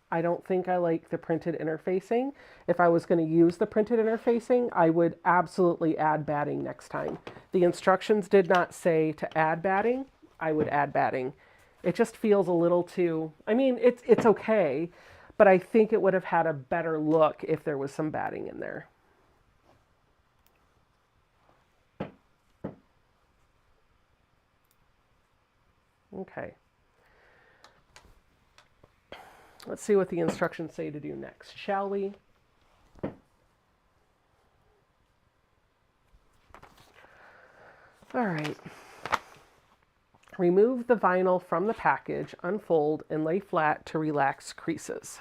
I don't think I like the printed interfacing. If I was going to use the printed interfacing, I would absolutely add batting next time. The instructions did not say to add batting. I would add batting. It just feels a little too, I mean, it's okay, but I think it would have had a better look if there was some batting in there. Okay. Let's see what the instructions say to do next, shall we? All right. Remove the vinyl from the package, unfold, and lay flat to relax creases.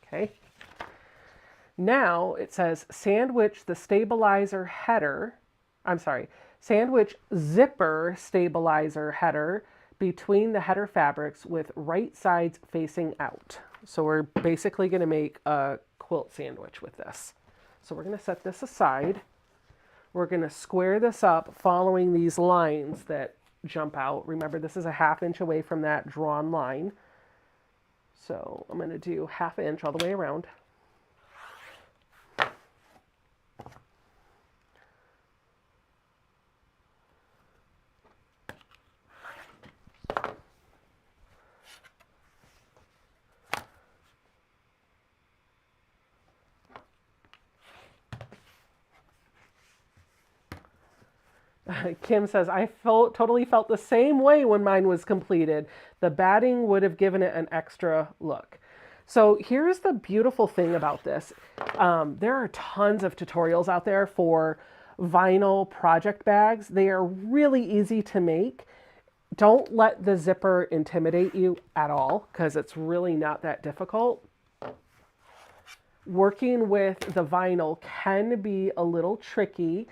Okay. Now it says sandwich the stabilizer header, sandwich zipper stabilizer header between the header fabrics with right sides facing out. So we're basically going to make a quilt sandwich with this. So we're going to set this aside. We're going to square this up following these lines that jump out. Remember, this is a 1/2 inch away from that drawn line. So I'm going to do 1/2 inch all the way around. Kim says, I totally felt the same way when mine was completed. The batting would have given it an extra look. So here's the beautiful thing about this. There are tons of tutorials out there for vinyl project bags. They are really easy to make. Don't let the zipper intimidate you at all, because it's really not that difficult. Working with the vinyl can be a little tricky,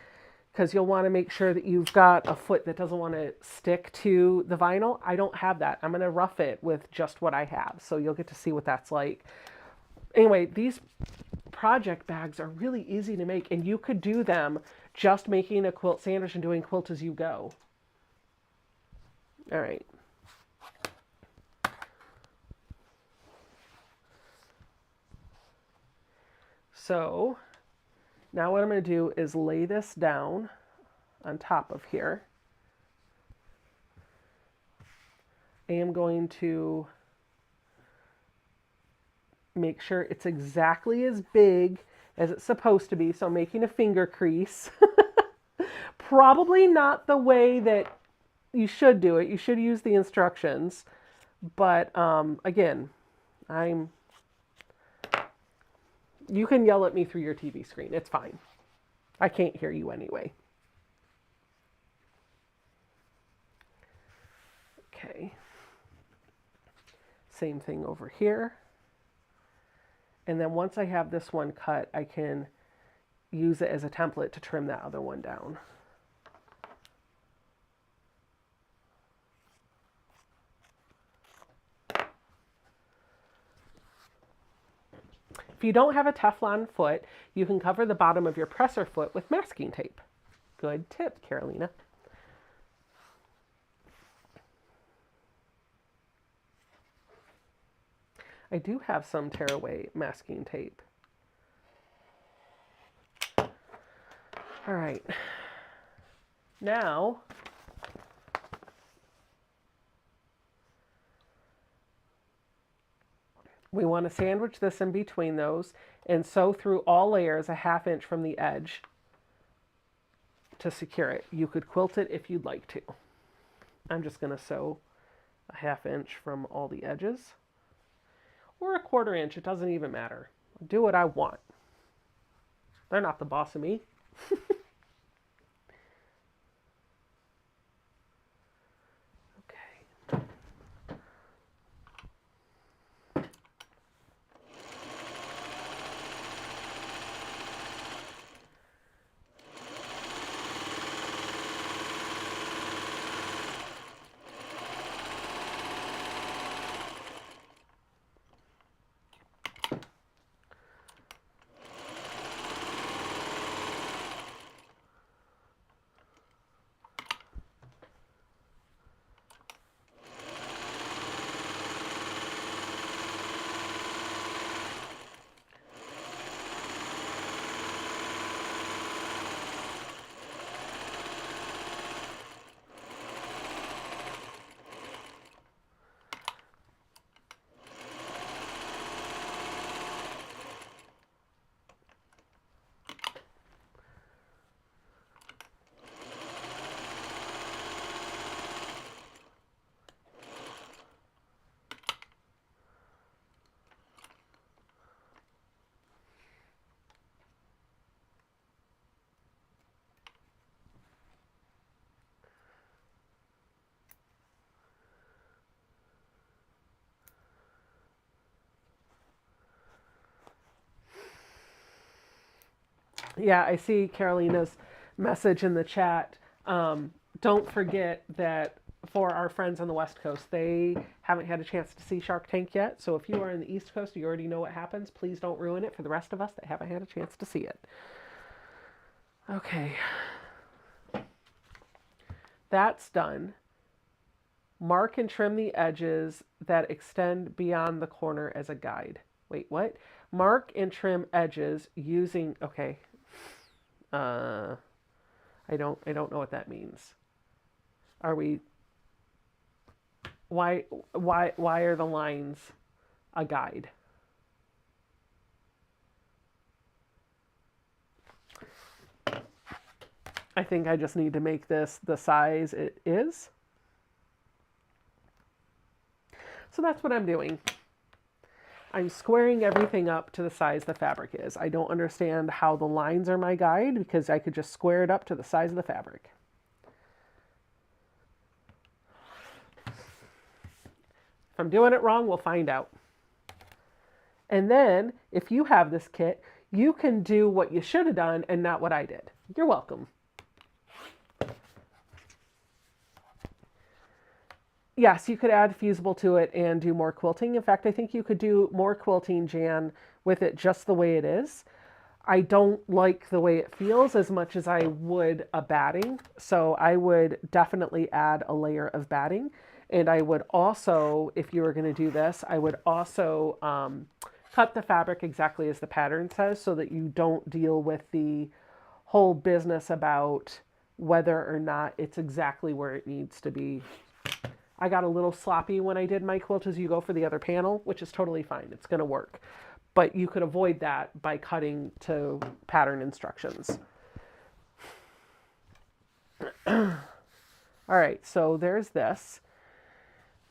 because you'll want to make sure that you've got a foot that doesn't want to stick to the vinyl. I don't have that. I'm going to rough it with just what I have, so you'll get to see what that's like. Anyway, these project bags are really easy to make, and you could do them just making a quilt sandwich and doing quilt as you go. All right. So now what I'm going to do is lay this down on top of here. I am going to make sure it's exactly as big as it's supposed to be. So I'm making a finger crease. Probably not the way that you should do it. You should use the instructions. But again, you can yell at me through your TV screen. It's fine. I can't hear you anyway. Okay. Same thing over here. And then once I have this one cut, I can use it as a template to trim that other one down. If you don't have a Teflon foot, you can cover the bottom of your presser foot with masking tape. Good tip, Carolina. I do have some tearaway masking tape. All right. Now, we want to sandwich this in between those and sew through all layers a 1/2 inch from the edge to secure it. You could quilt it if you'd like to. I'm just going to sew a 1/2 inch from all the edges, or a 1/4 inch. It doesn't even matter. Do what I want. They're not the boss of me. Yeah, I see Carolina's message in the chat. Don't forget that for our friends on the West Coast, they haven't had a chance to see Shark Tank yet. So if you are in the East Coast, you already know what happens. Please don't ruin it for the rest of us that haven't had a chance to see it. Okay, that's done. Mark and trim the edges that extend beyond the corner as a guide. Wait, what? Mark and trim edges using, okay. I don't know what that means. Are we why are the lines a guide? I think I just need to make this the size it is. So that's what I'm doing. I'm squaring everything up to the size the fabric is. I don't understand how the lines are my guide because I could just square it up to the size of the fabric. If I'm doing it wrong, we'll find out. And then, if you have this kit, you can do what you should have done and not what I did. You're welcome. Yes, you could add fusible to it and do more quilting. In fact, I think you could do more quilting, Jan, with it just the way it is. I don't like the way it feels as much as I would a batting. So I would definitely add a layer of batting. And I would also, if you were going to do this, I would also cut the fabric exactly as the pattern says so that you don't deal with the whole business about whether or not it's exactly where it needs to be. I got a little sloppy when I did my quilt as you go for the other panel, which is totally fine. It's going to work. But you could avoid that by cutting to pattern instructions. All right, so there's this.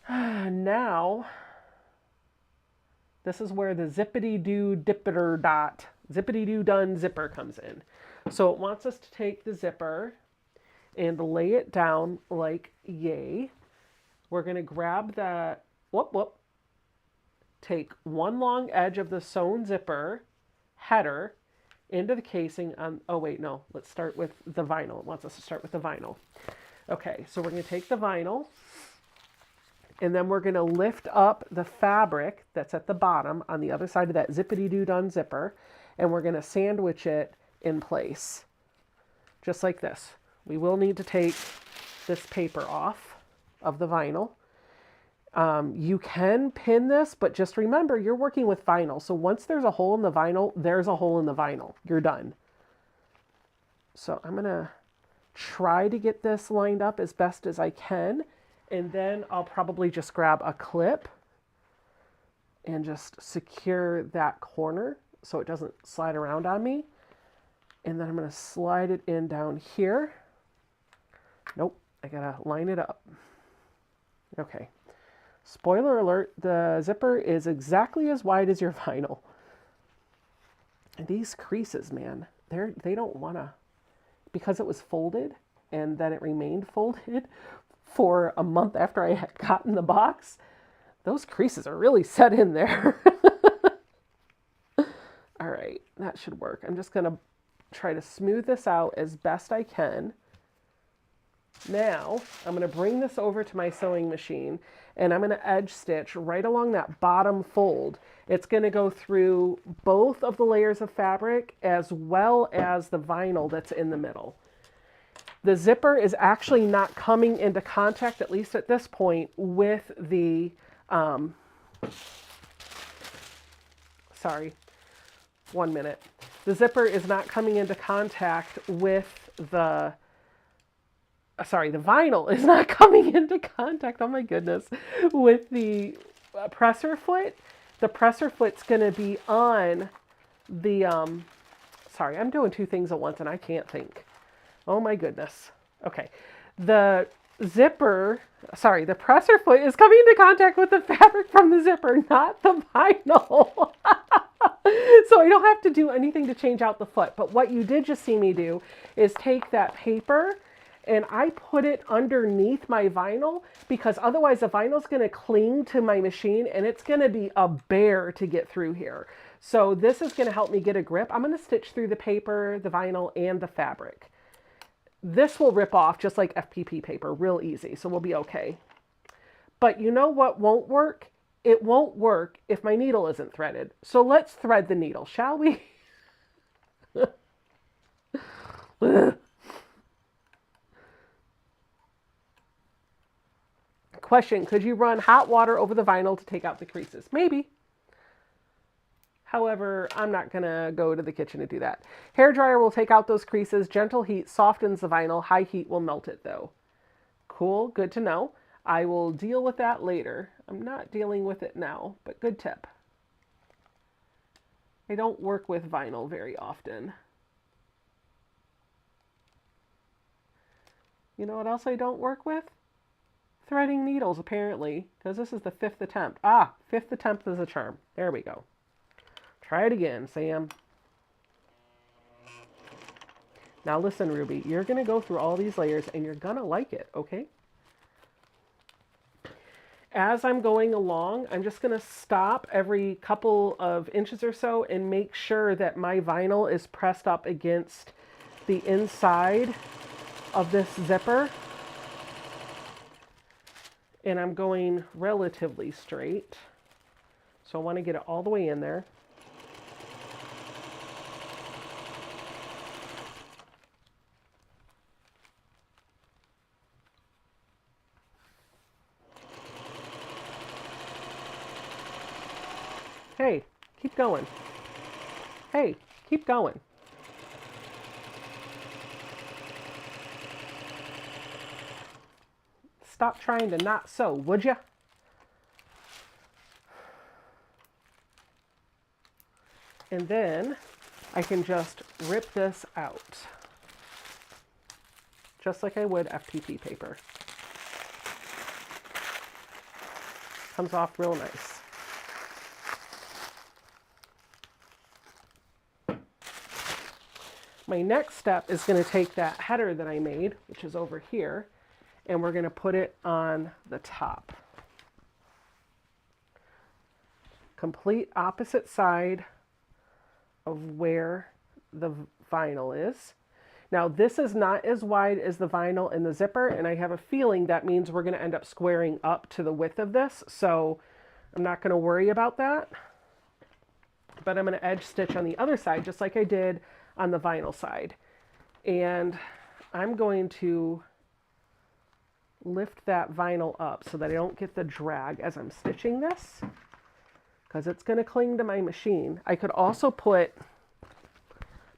Now, this is where the zippity-doo-done zipper comes in. So it wants us to take the zipper and lay it down like yay. We're going to grab the, take one long edge of the sewn zipper header into the casing on, oh wait, no, let's start with the vinyl. It wants us to start with the vinyl. Okay, so we're going to take the vinyl and then we're going to lift up the fabric that's at the bottom on the other side of that zippity-doo-done zipper, and we're going to sandwich it in place, just like this. We will need to take this paper off of the vinyl. You can pin this, but just remember you're working with vinyl. So once there's a hole in the vinyl, there's a hole in the vinyl. You're done. So I'm going to try to get this lined up as best as I can. And then I'll probably just grab a clip and just secure that corner so it doesn't slide around on me. And then I'm going to slide it in down here. Nope, I got to line it up. Okay. Spoiler alert, the zipper is exactly as wide as your vinyl. And these creases, man, they don't want to, because it was folded and then it remained folded for a month after I had gotten the box, those creases are really set in there. All right, that should work. I'm just going to try to smooth this out as best I can. Now, I'm going to bring this over to my sewing machine and I'm going to edge stitch right along that bottom fold. It's going to go through both of the layers of fabric as well as the vinyl that's in the middle. The zipper is actually not coming into contact, at least at this point, with the, sorry, 1 minute. The zipper is not coming into contact with the, sorry, the vinyl is not coming into contact, oh my goodness, with the presser foot. The presser foot's going to be on the, sorry, I'm doing two things at once and I can't think. Oh my goodness. Okay. The zipper, sorry, the presser foot is coming into contact with the fabric from the zipper, not the vinyl. So I don't have to do anything to change out the foot. But what you did just see me do is take that paper And I put it underneath my vinyl because otherwise the vinyl's going to cling to my machine and it's going to be a bear to get through here. So this is going to help me get a grip. I'm going to stitch through the paper, the vinyl, and the fabric. This will rip off just like FPP paper, real easy, so we'll be okay. But you know what won't work? It won't work if my needle isn't threaded. So let's thread the needle, shall we? Question, could you run hot water over the vinyl to take out the creases? Maybe. However, I'm not going to go to the kitchen to do that. Hair dryer will take out those creases. Gentle heat softens the vinyl. High heat will melt it, though. Cool. Good to know. I will deal with that later. I'm not dealing with it now, but good tip. I don't work with vinyl very often. You know what else I don't work with? Threading needles, apparently, because this is the 5th attempt. Ah, 5th attempt is a charm. There we go. Try it again, Sam. Now listen, Ruby, you're going to go through all these layers and you're going to like it, okay? As I'm going along, I'm just going to stop every couple of inches or so and make sure that my vinyl is pressed up against the inside of this zipper. And I'm going relatively straight. So I want to get it all the way in there. Hey, keep going. Hey, keep going. Stop trying to not sew, would ya? And then I can just rip this out. Just like I would FTP paper. Comes off real nice. My next step is going to take that header that I made, which is over here, and we're going to put it on the top. Complete opposite side of where the vinyl is. Now this is not as wide as the vinyl in the zipper, and I have a feeling that means we're going to end up squaring up to the width of this, so I'm not going to worry about that. But I'm going to edge stitch on the other side just like I did on the vinyl side. And I'm going to lift that vinyl up so that I don't get the drag as I'm stitching this, because it's going to cling to my machine. I could also put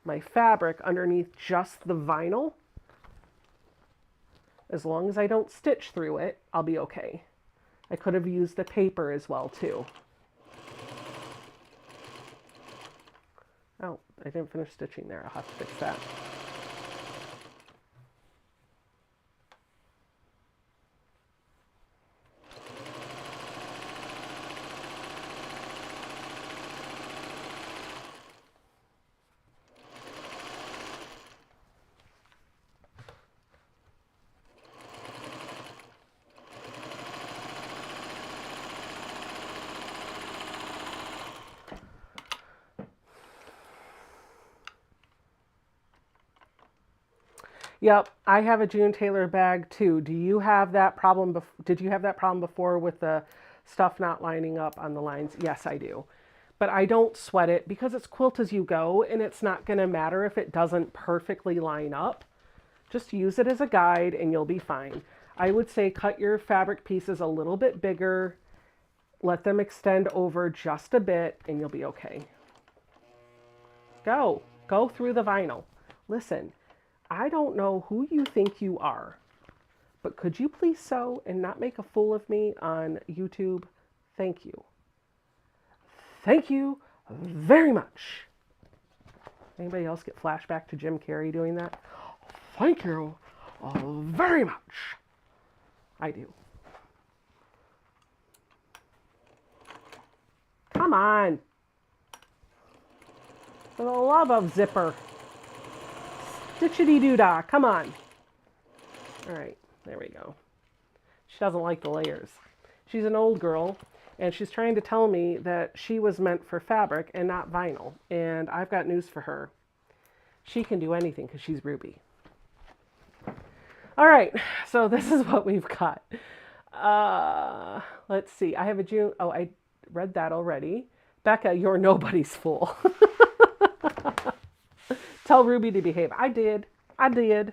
my fabric underneath just the vinyl. As long as I don't stitch through it, I'll be okay. I could have used the paper as well too. Oh, I didn't finish stitching there. I'll have to fix that. Yep, I have a June Tailor bag too. Do you have that problem? Did you have that problem before with the stuff not lining up on the lines? Yes, I do. But I don't sweat it because it's quilt as you go, and it's not going to matter if it doesn't perfectly line up. Just use it as a guide and you'll be fine. I would say cut your fabric pieces a little bit bigger, let them extend over just a bit, and you'll be okay. Go through the vinyl. Listen. I don't know who you think you are, but could you please sew and not make a fool of me on YouTube? Thank you. Thank you very much. Anybody else get flashback to Jim Carrey doing that? Thank you very much. I do. Come on. For the love of zipper. Stitchity-doo-dah, come on. All right, there we go. She doesn't like the layers. She's an old girl, and she's trying to tell me that she was meant for fabric and not vinyl. And I've got news for her. She can do anything because she's Ruby. All right, so this is what we've got. Let's see. I have a June. Oh, I read that already. Becca, you're nobody's fool. Tell Ruby to behave. I did. I did.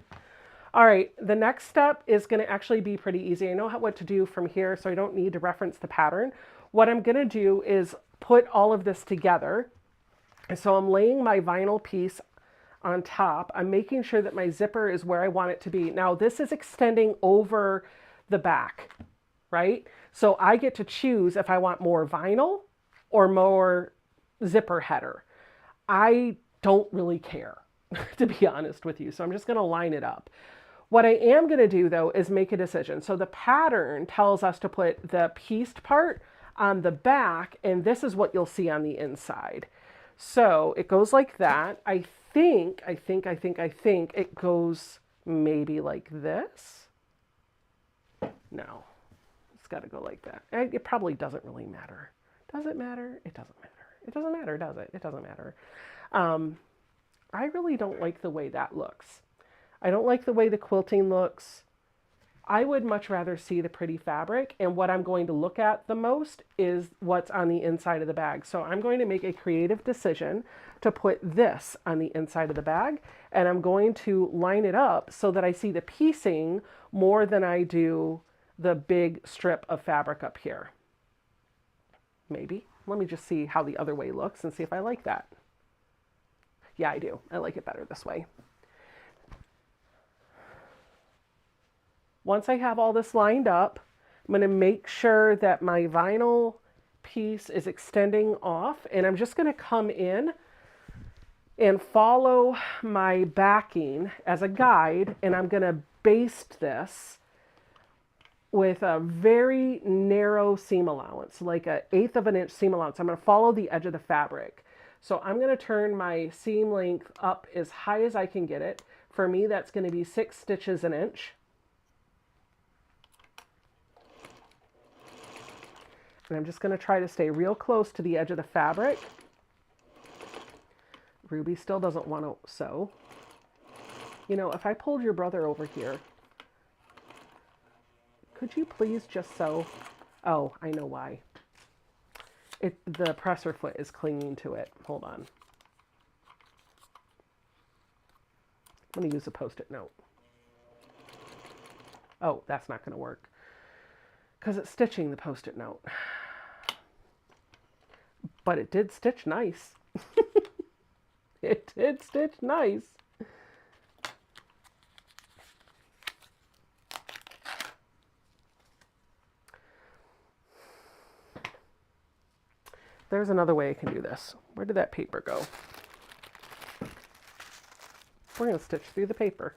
All right, the next step is going to actually be pretty easy. I know what to do from here, so I don't need to reference the pattern. What I'm going to do is put all of this together. So I'm laying my vinyl piece on top. I'm making sure that my zipper is where I want it to be. Now, this is extending over the back, right? So I get to choose if I want more vinyl or more zipper header. I don't really care, to be honest with you. So I'm just going to line it up. What I am going to do, though, is make a decision. So the pattern tells us to put the pieced part on the back, and this is what you'll see on the inside. So it goes like that. I think it goes maybe like this. No, it's got to go like that. It probably doesn't really matter. Does it matter? It doesn't matter. It doesn't matter, does it? It doesn't matter. I really don't like the way that looks. I don't like the way the quilting looks. I would much rather see the pretty fabric, and what I'm going to look at the most is what's on the inside of the bag. So I'm going to make a creative decision to put this on the inside of the bag, and I'm going to line it up so that I see the piecing more than I do the big strip of fabric up here. Maybe. Let me just see how the other way looks and see if I like that. Yeah, I do. I like it better this way. Once I have all this lined up, I'm going to make sure that my vinyl piece is extending off, and I'm just going to come in and follow my backing as a guide, and I'm going to baste this with a very narrow seam allowance, like 1/8 of an inch seam allowance. I'm going to follow the edge of the fabric. So I'm going to turn my seam length up as high as I can get it. For me, that's going to be 6 stitches an inch. And I'm just going to try to stay real close to the edge of the fabric. Ruby still doesn't want to sew. You know, if I pulled your brother over here, could you please just sew? Oh, I know why. The presser foot is clinging to it. Hold on. I'm going to use a Post-it note. Oh, that's not going to work, because it's stitching the Post-it note. But it did stitch nice. It did stitch nice. There's another way I can do this. Where did that paper go? We're going to stitch through the paper.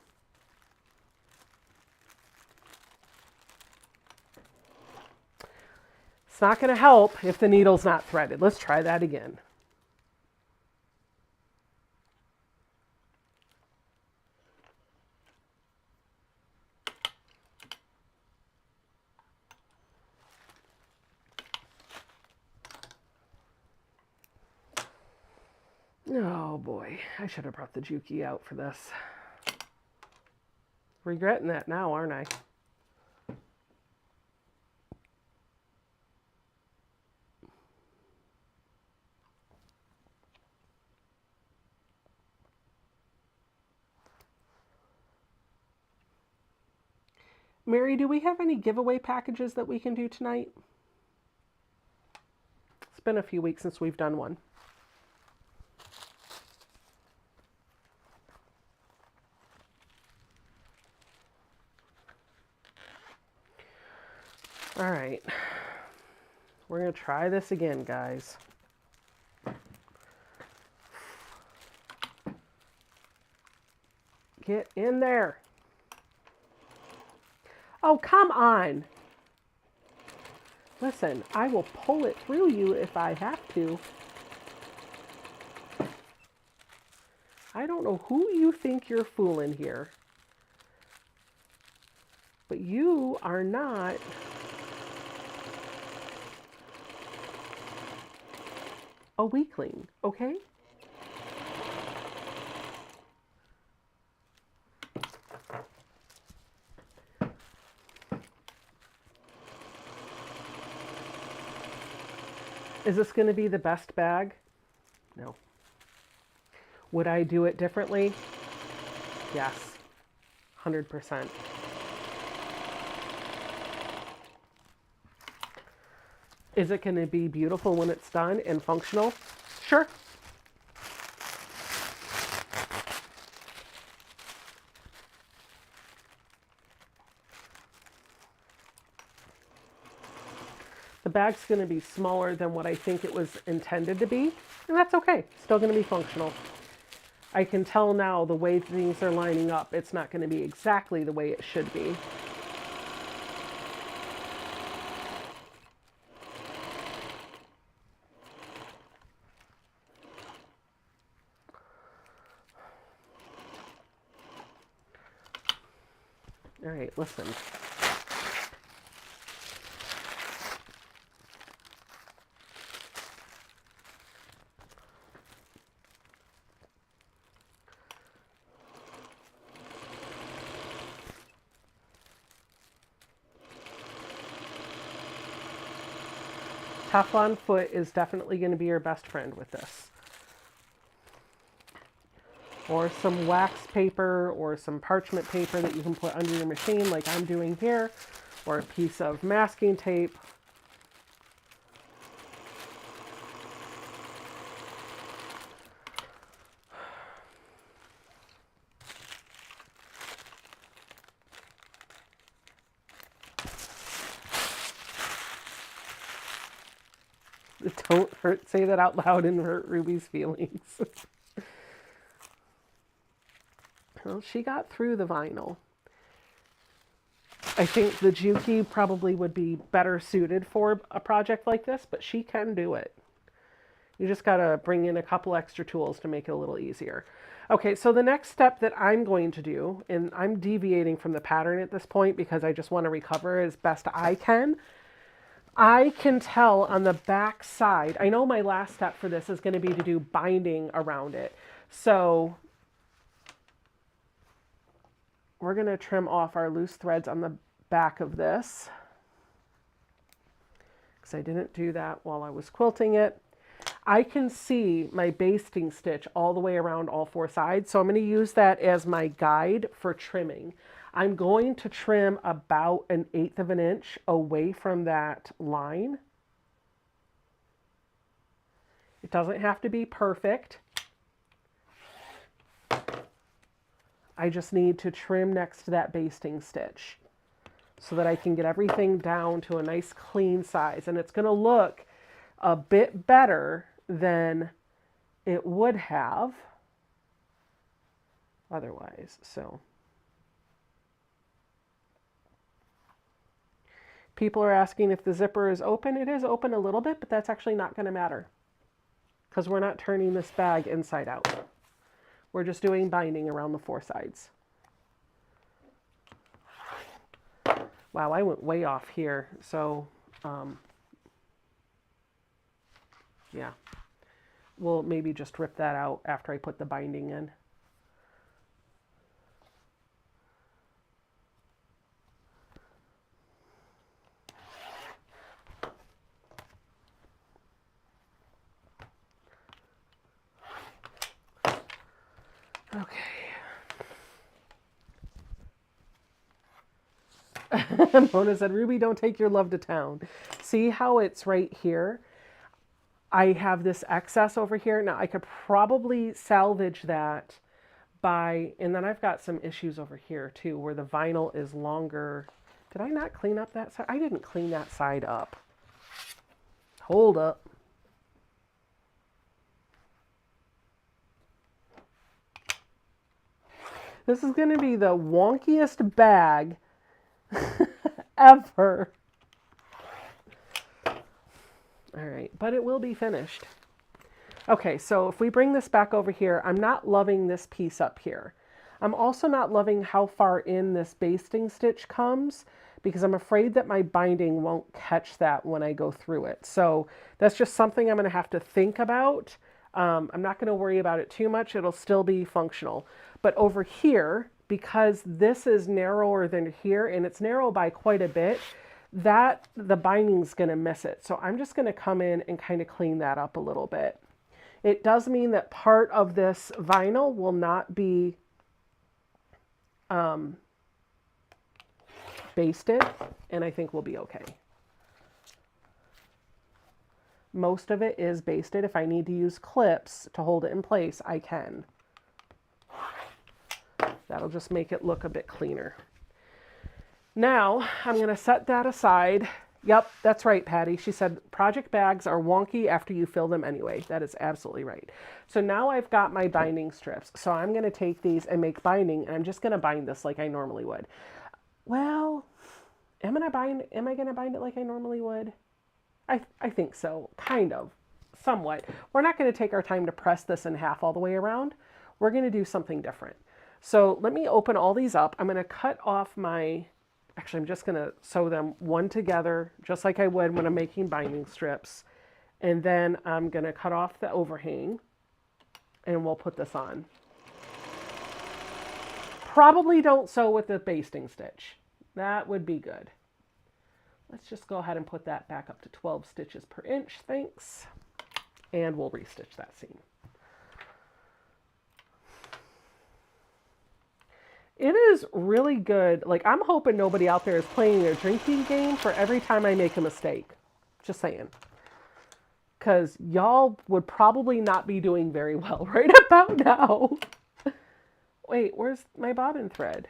It's not going to help if the needle's not threaded. Let's try that again. Oh boy, I should have brought the Juki out for this. Regretting that now, aren't I? Mary, do we have any giveaway packages that we can do tonight? It's been a few weeks since we've done one. All right. We're going to try this again, guys. Get in there. Oh, come on. Listen, I will pull it through you if I have to. I don't know who you think you're fooling here. But you are not a weakling, okay? Is this going to be the best bag? No. Would I do it differently? Yes, 100%. Is it going to be beautiful when it's done and functional? Sure. The bag's going to be smaller than what I think it was intended to be, and that's okay. Still going to be functional. I can tell now the way things are lining up, it's not going to be exactly the way it should be. All right, listen. Teflon foot is definitely going to be your best friend with this. Or some wax paper or some parchment paper that you can put under your machine like I'm doing here, or a piece of masking tape. Don't say that out loud and hurt Ruby's feelings. Well, she got through the vinyl. I think the Juki probably would be better suited for a project like this, but she can do it. You just got to bring in a couple extra tools to make it a little easier. Okay, so the next step that I'm going to do, and I'm deviating from the pattern at this point because I just want to recover as best I can. I can tell on the back side, I know my last step for this is going to be to do binding around it. So we're going to trim off our loose threads on the back of this because I didn't do that while I was quilting it. I can see my basting stitch all the way around all four sides, so I'm going to use that as my guide for trimming. I'm going to trim about 1/8 of an inch away from that line. It doesn't have to be perfect. I just need to trim next to that basting stitch so that I can get everything down to a nice clean size. And it's going to look a bit better than it would have otherwise. So people are asking if the zipper is open. It is open a little bit, but that's actually not going to matter because we're not turning this bag inside out. We're just doing binding around the four sides. Wow, I went way off here. So, yeah, we'll maybe just rip that out after I put the binding in. Okay. Mona said, Ruby, don't take your love to town. See how it's right here? I have this excess over here. Now, I could probably salvage that by, and then I've got some issues over here too, where the vinyl is longer. Did I not clean up that side? I didn't clean that side up. Hold up. This is going to be the wonkiest bag ever. All right, but it will be finished. Okay, so if we bring this back over here, I'm not loving this piece up here. I'm also not loving how far in this basting stitch comes because I'm afraid that my binding won't catch that when I go through it. So that's just something I'm going to have to think about. I'm not going to worry about it too much. It'll still be functional. But over here, because this is narrower than here, and it's narrow by quite a bit, that the binding's going to miss it. So I'm just going to come in and kind of clean that up a little bit. It does mean that part of this vinyl will not be basted, and I think we'll be okay. Most of it is basted. If I need to use clips to hold it in place, I can. That'll just make it look a bit cleaner. Now, I'm going to set that aside. Yep, that's right, Patty. She said project bags are wonky after you fill them anyway. That is absolutely right. So now I've got my binding strips. So I'm going to take these and make binding, and I'm just going to bind this like I normally would. Well, am I going to bind it like I normally would? I think so, kind of, somewhat. We're not going to take our time to press this in half all the way around. We're going to do something different. So let me open all these up. I'm going to cut off my, actually I'm just going to sew them one together, just like I would when I'm making binding strips. And then I'm going to cut off the overhang, and we'll put this on. Probably don't sew with the basting stitch. That would be good. Let's just go ahead and put that back up to 12 stitches per inch, thanks. And we'll restitch that seam. It is really good. Like, I'm hoping nobody out there is playing a drinking game for every time I make a mistake. Just saying. Because y'all would probably not be doing very well right about now. Wait, where's my bobbin thread?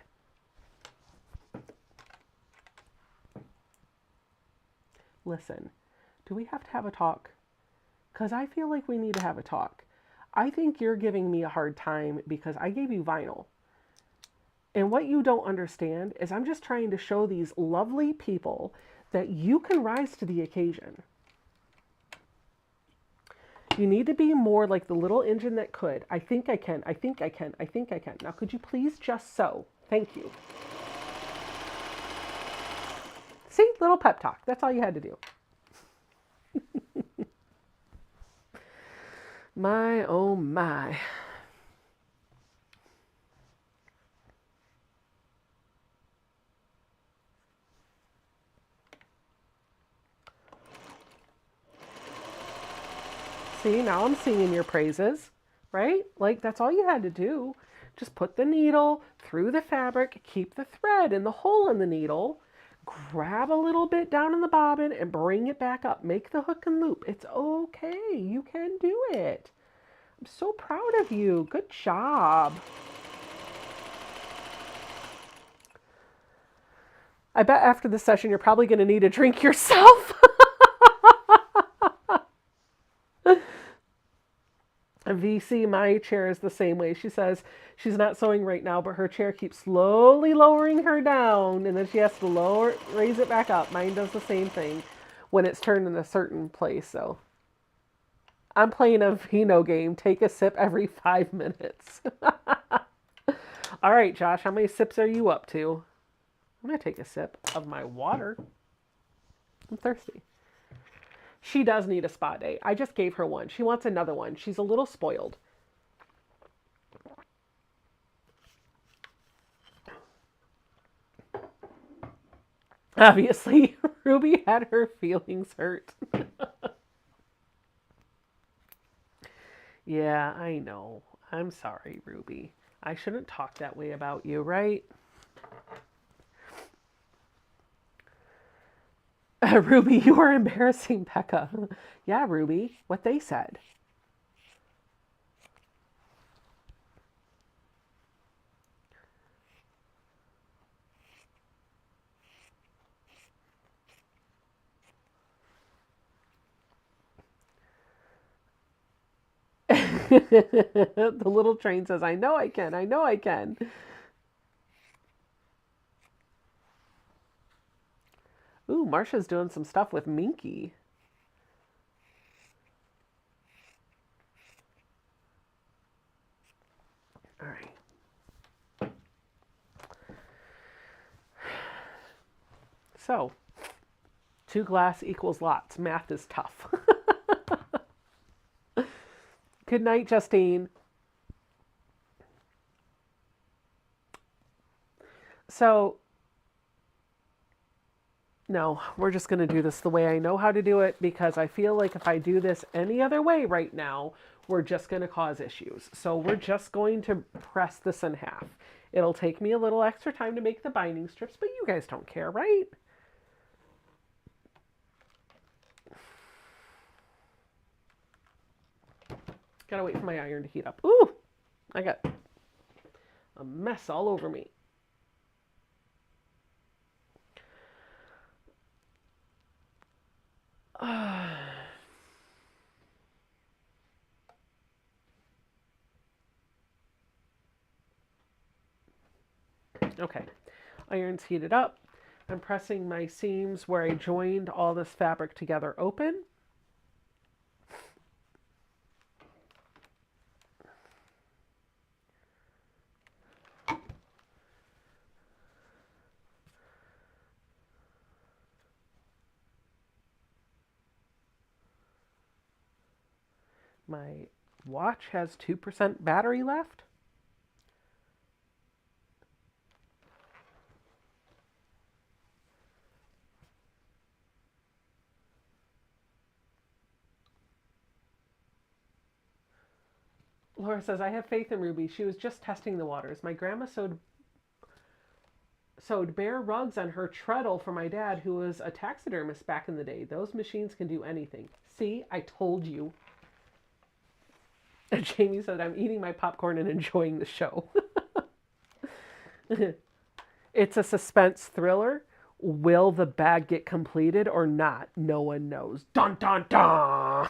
Listen, do we have to have a talk? Because I feel like we need to have a talk. I think you're giving me a hard time because I gave you vinyl. And what you don't understand is I'm just trying to show these lovely people that you can rise to the occasion. You need to be more like the little engine that could. I think I can. I think I can. I think I can. Now, could you please just sew? Thank you. See, little pep talk. That's all you had to do. My, oh my. See, now I'm singing your praises, right? Like, that's all you had to do. Just put the needle through the fabric, keep the thread in the hole in the needle, grab a little bit down in the bobbin and bring it back up. Make the hook and loop. It's okay. You can do it. I'm so proud of you. Good job. I bet after this session, you're probably going to need a drink yourself. VC, my chair is the same way. She says she's not sewing right now, but her chair keeps slowly lowering her down, and then she has to raise it back up. Mine does the same thing when it's turned in a certain place. So I'm playing a vino game. Take a sip every 5 minutes. All right, Josh, how many sips are you up to? I'm going to take a sip of my water. I'm thirsty. She does need a spa day. I just gave her one. She wants another one. She's a little spoiled. Obviously, Ruby had her feelings hurt. Yeah, I know. I'm sorry, Ruby. I shouldn't talk that way about you, right? Ruby, you are embarrassing Becca. Yeah, Ruby, what they said. The little train says, I know I can. I know I can. Ooh, Marsha's doing some stuff with Minky. All right. So 2 glass equals lots. Math is tough. Good night, Justine. So, no, we're just going to do this the way I know how to do it, because I feel like if I do this any other way right now, we're just going to cause issues. So we're just going to press this in half. It'll take me a little extra time to make the binding strips, but you guys don't care, right? Gotta wait for my iron to heat up. Ooh, I got a mess all over me. Okay, iron's heated up. I'm pressing my seams where I joined all this fabric together open. My watch has 2% battery left. Laura says, I have faith in Ruby. She was just testing the waters. My grandma sewed bare rugs on her treadle for my dad, who was a taxidermist back in the day. Those machines can do anything. See, I told you. And Jamie said, I'm eating my popcorn and enjoying the show. It's a suspense thriller. Will the bag get completed or not? No one knows. Dun, dun, dun!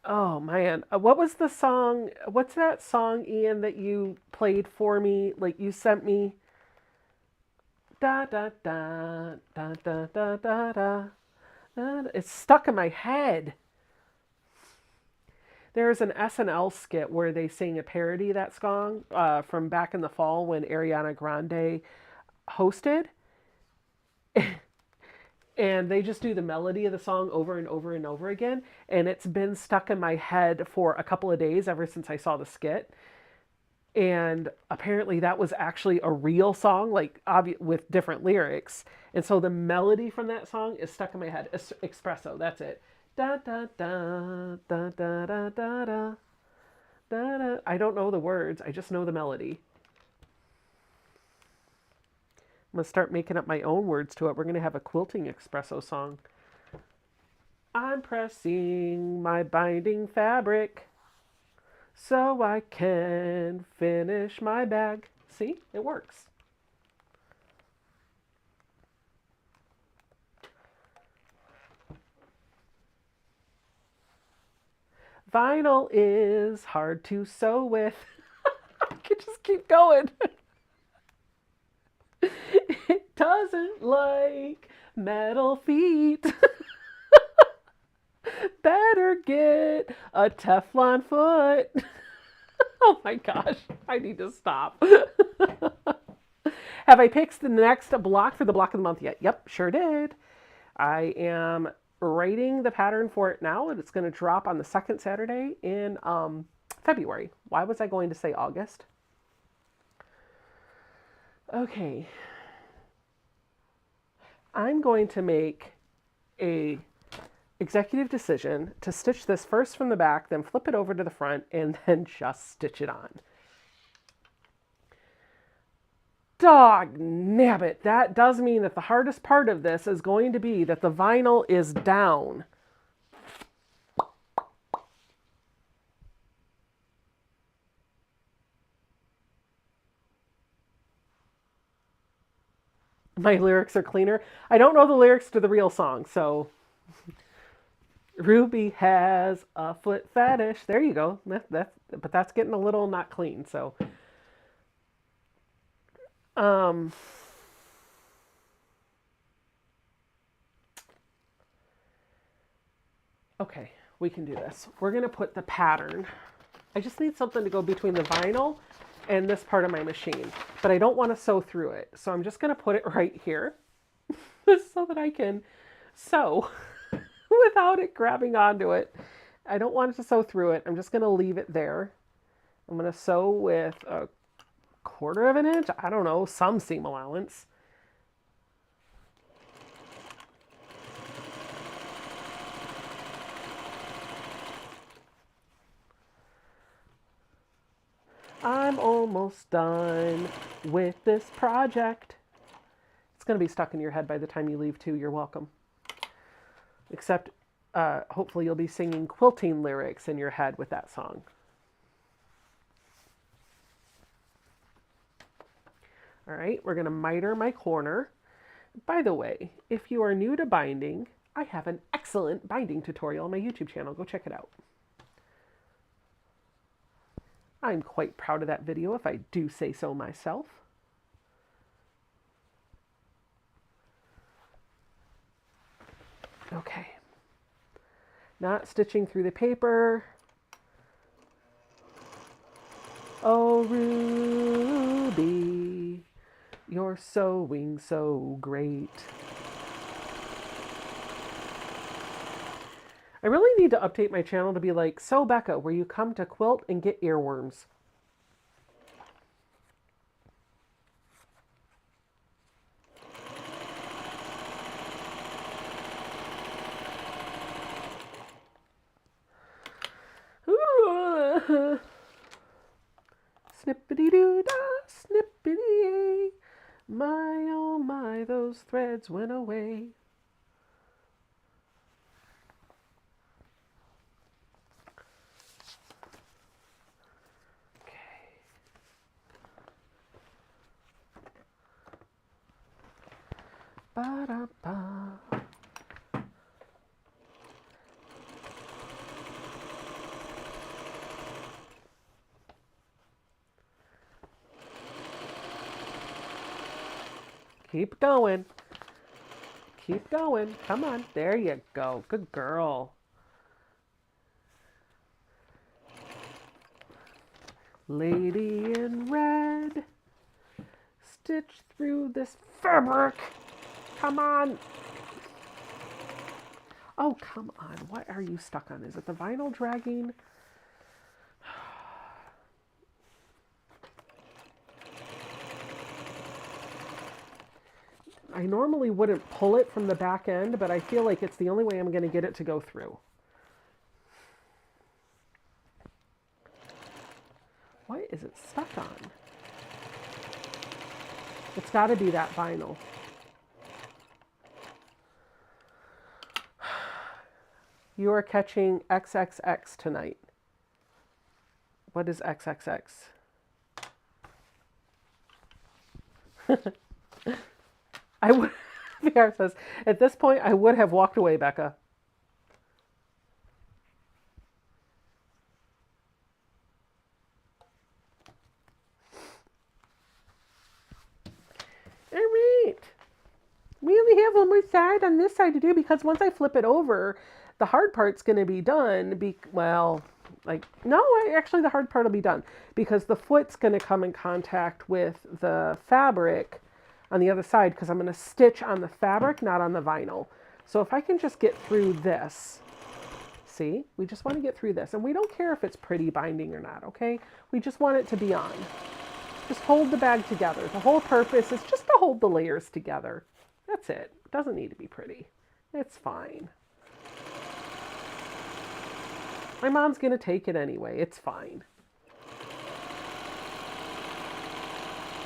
Oh, man. What was the song? What's that song, Ian, that you played for me? Like, you sent me? Da, da, da, da, da, da, da, da. It's stuck in my head. There's an SNL skit where they sing a parody of that song from back in the fall when Ariana Grande hosted. And they just do the melody of the song over and over and over again. And it's been stuck in my head for a couple of days ever since I saw the skit. And apparently that was actually a real song, like with different lyrics. And so the melody from that song is stuck in my head. Espresso, that's it. Da da da da da da da da da. I don't know the words. I just know the melody. I'm going to start making up my own words to it. We're going to have a quilting espresso song. I'm pressing my binding fabric so I can finish my bag. See, it works. Vinyl is hard to sew with. I could just keep going. It doesn't like metal feet. Better get a Teflon foot. Oh my gosh, I need to stop. Have I picked the next block for the block of the month yet? Yep, sure did. I am writing the pattern for it now, and it's going to drop on the second Saturday in February. Why was I going to say August? Okay. I'm going to make a executive decision to stitch this first from the back, then flip it over to the front, and then just stitch it on. Dog nabbit. That does mean that the hardest part of this is going to be that the vinyl is down. My lyrics are cleaner. I don't know the lyrics to the real song, so Ruby has a foot fetish. There you go. But that's getting a little not clean, so okay, we can do this. We're going to put the pattern I just need something to go between the vinyl and this part of my machine, but I don't want to sew through it. So I'm just going to put it right here so that I can sew without it grabbing onto it. I don't want it to sew through it. I'm just going to leave it there. I'm going to sew with a 1/4 of an inch. I don't know, some seam allowance. I'm almost done with this project. It's going to be stuck in your head by the time you leave too. You're welcome. Except hopefully you'll be singing quilting lyrics in your head with that song. All right, we're going to miter my corner. By the way, if you are new to binding, I have an excellent binding tutorial on my YouTube channel. Go check it out. I'm quite proud of that video, if I do say so myself. Okay. Not stitching through the paper. Oh, Ruby, you're sewing so great. I really need to update my channel to be like, So Becca, where you come to quilt and get earworms. Snippity-doo-dah, snippity-yay. My, oh my, those threads went away. Ba-da-ba. Keep going. Keep going. Come on. There you go. Good girl. Lady in red. Stitch through this fabric. Come on. Oh, come on. What are you stuck on? Is it the vinyl dragging? I normally wouldn't pull it from the back end, but I feel like it's the only way I'm going to get it to go through. What is it stuck on? It's got to be that vinyl. You are catching XXX tonight. What is XXX? I would, VR says, at this point, I would have walked away, Becca. All right. We only have one more side on this side to do because once I flip it over, the hard part's going to be done. Actually the hard part will be done because the foot's going to come in contact with the fabric on the other side because I'm going to stitch on the fabric, not on the vinyl. So if I can just get through this, see, we just want to get through this. And we don't care if it's pretty binding or not, okay? We just want it to be on. Just hold the bag together. The whole purpose is just to hold the layers together. That's it. It doesn't need to be pretty. It's fine. My mom's going to take it anyway. It's fine.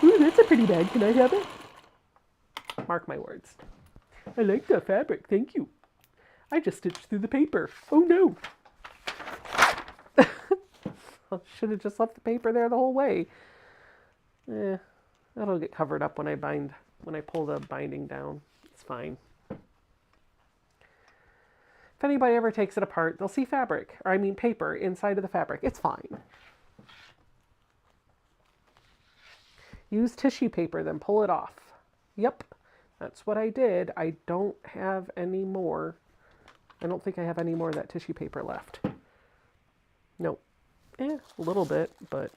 Ooh, that's a pretty bag. Can I have it? Mark my words. I like that fabric. Thank you. I just stitched through the paper. Oh, no. I should have just left the paper there the whole way. That'll get covered up when I pull the binding down. It's fine. If anybody ever takes it apart, they'll see paper inside of the fabric. It's fine. Use tissue paper, then pull it off. Yep, that's what I did. I don't have any more. I don't think I have any more of that tissue paper left. Nope. A little bit, but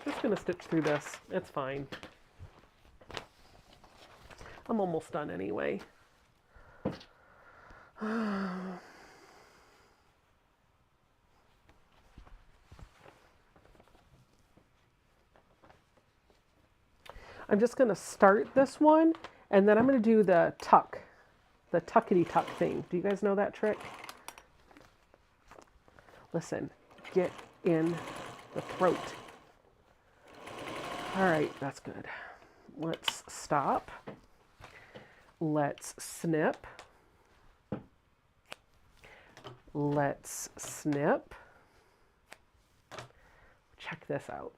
just gonna stitch through this. It's fine. I'm almost done anyway. I'm just gonna start this one, and then I'm gonna do the tuck, the tuckity tuck thing. Do you guys know that trick? Listen, get in the throat. All right, that's good. Let's stop. Let's snip. Let's snip. Check this out.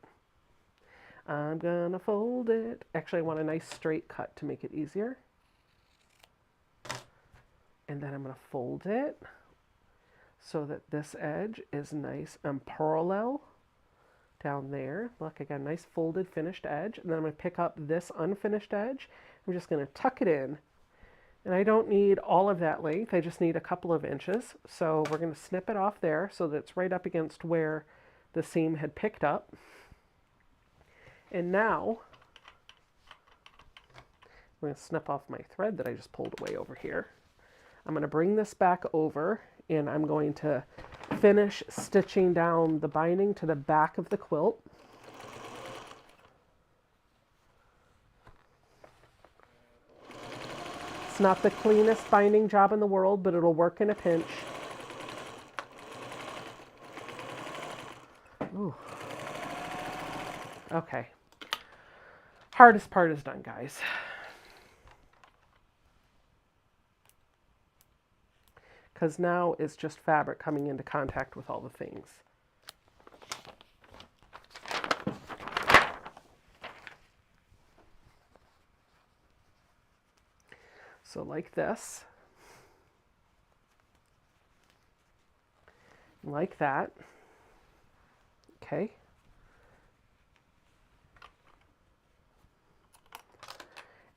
I'm gonna fold it. Actually, I want a nice straight cut to make it easier. And then I'm gonna fold it so that this edge is nice and parallel down there. Look, I got a nice folded finished edge. And then I'm gonna pick up this unfinished edge. I'm just gonna tuck it in. And I don't need all of that length. I just need a couple of inches. So we're gonna snip it off there so that it's right up against where the seam had picked up. And now I'm going to snip off my thread that I just pulled away over here. I'm going to bring this back over, and I'm going to finish stitching down the binding to the back of the quilt. It's not the cleanest binding job in the world, but it'll work in a pinch. Ooh. Okay. Hardest part is done, guys. Because now it's just fabric coming into contact with all the things. So like this. Like that. Okay.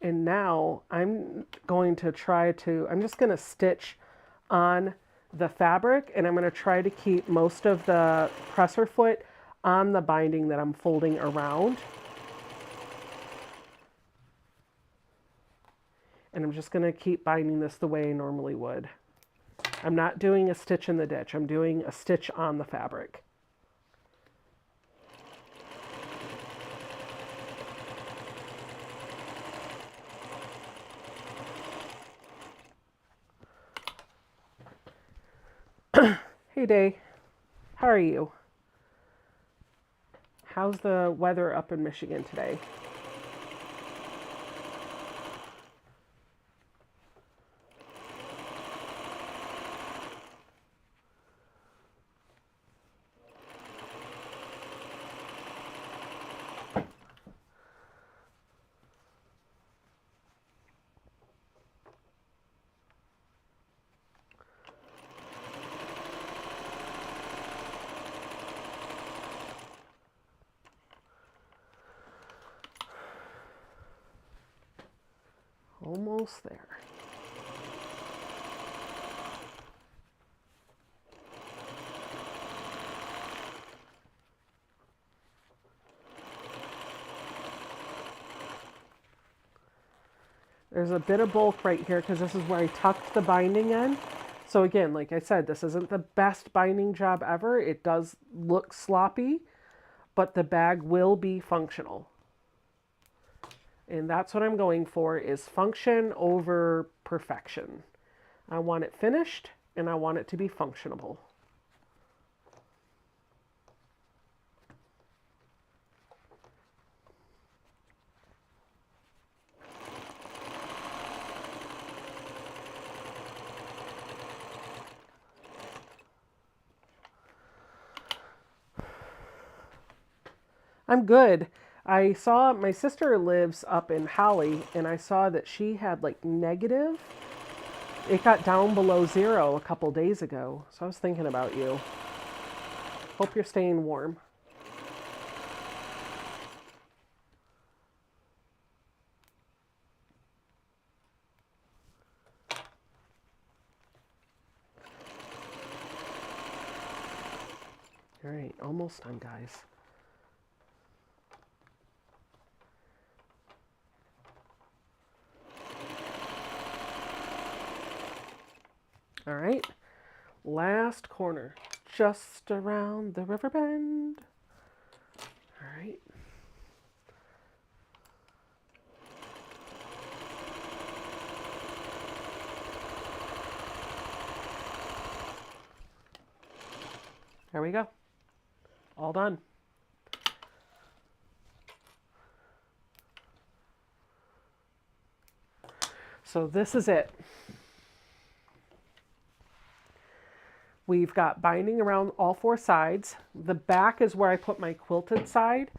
And now I'm going to I'm just going to stitch on the fabric, and I'm going to try to keep most of the presser foot on the binding that I'm folding around. And I'm just going to keep binding this the way I normally would. I'm not doing a stitch in the ditch. I'm doing a stitch on the fabric. Hey, Day. How are you? How's the weather up in Michigan today? Almost there. There's a bit of bulk right here because this is where I tucked the binding in. So again, like I said, this isn't the best binding job ever. It does look sloppy, but the bag will be functional. And that's what I'm going for, is function over perfection. I want it finished, and I want it to be functionable. I'm good. I saw my sister lives up in Holly, and I saw that she had like negative. It got down below 0 a couple days ago. So I was thinking about you. Hope you're staying warm. All right, almost done, guys. All right, last corner, just around the river bend. All right. There we go. All done. So this is it. We've got binding around all four sides. The back is where I put my quilted side.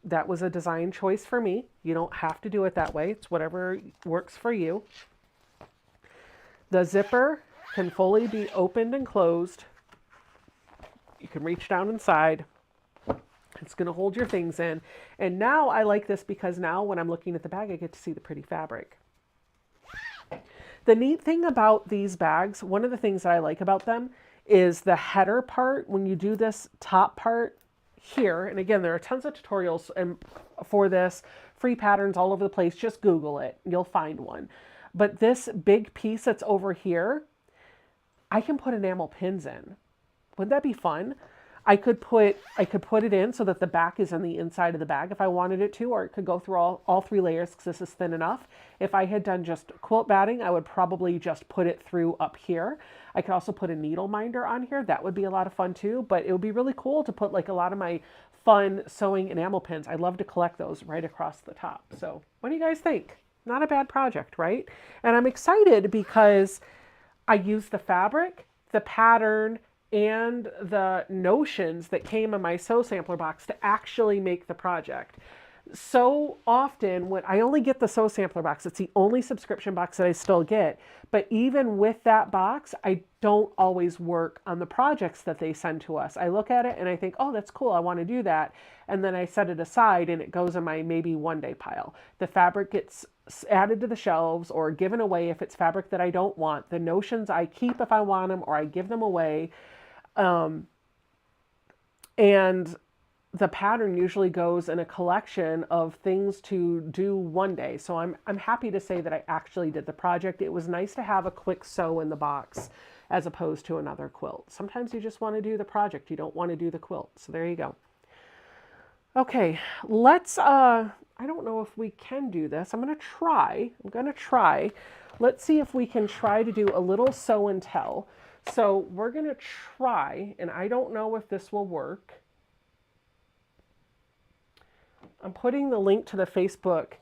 That was a design choice for me. You don't have to do it that way. It's whatever works for you. The zipper can fully be opened and closed. You can reach down inside. It's going to hold your things in. And now I like this because now when I'm looking at the bag, I get to see the pretty fabric. The neat thing about these bags, one of the things that I like about them is the header part. When you do this top part here, and again, there are tons of tutorials for this, free patterns all over the place. Just Google it. You'll find one. But this big piece that's over here, I can put enamel pins in. Wouldn't that be fun? I could put it in so that the back is on the inside of the bag if I wanted it to, or it could go through all three layers because this is thin enough. If I had done just quilt batting, I would probably just put it through up here. I could also put a needle minder on here. That would be a lot of fun too, but it would be really cool to put like a lot of my fun sewing enamel pins. I love to collect those right across the top. So what do you guys think? Not a bad project, right? And I'm excited because I used the fabric, the pattern, and the notions that came in my sew sampler box to actually make the project. So often when I only get the sew sampler box, it's the only subscription box that I still get. But even with that box, I don't always work on the projects that they send to us. I look at it and I think, oh, that's cool. I want to do that. And then I set it aside and it goes in my maybe one day pile. The fabric gets added to the shelves or given away if it's fabric that I don't want. The notions I keep if I want them or I give them away. And the pattern usually goes in a collection of things to do one day. So I'm happy to say that I actually did the project. It was nice to have a quick sew in the box as opposed to another quilt. Sometimes you just want to do the project. You don't want to do the quilt. So there you go. Okay, let's, I don't know if we can do this. I'm going to try. Let's see if we can try to do a little sew and tell. So we're going to try, and I don't know if this will work. I'm putting the link to the Facebook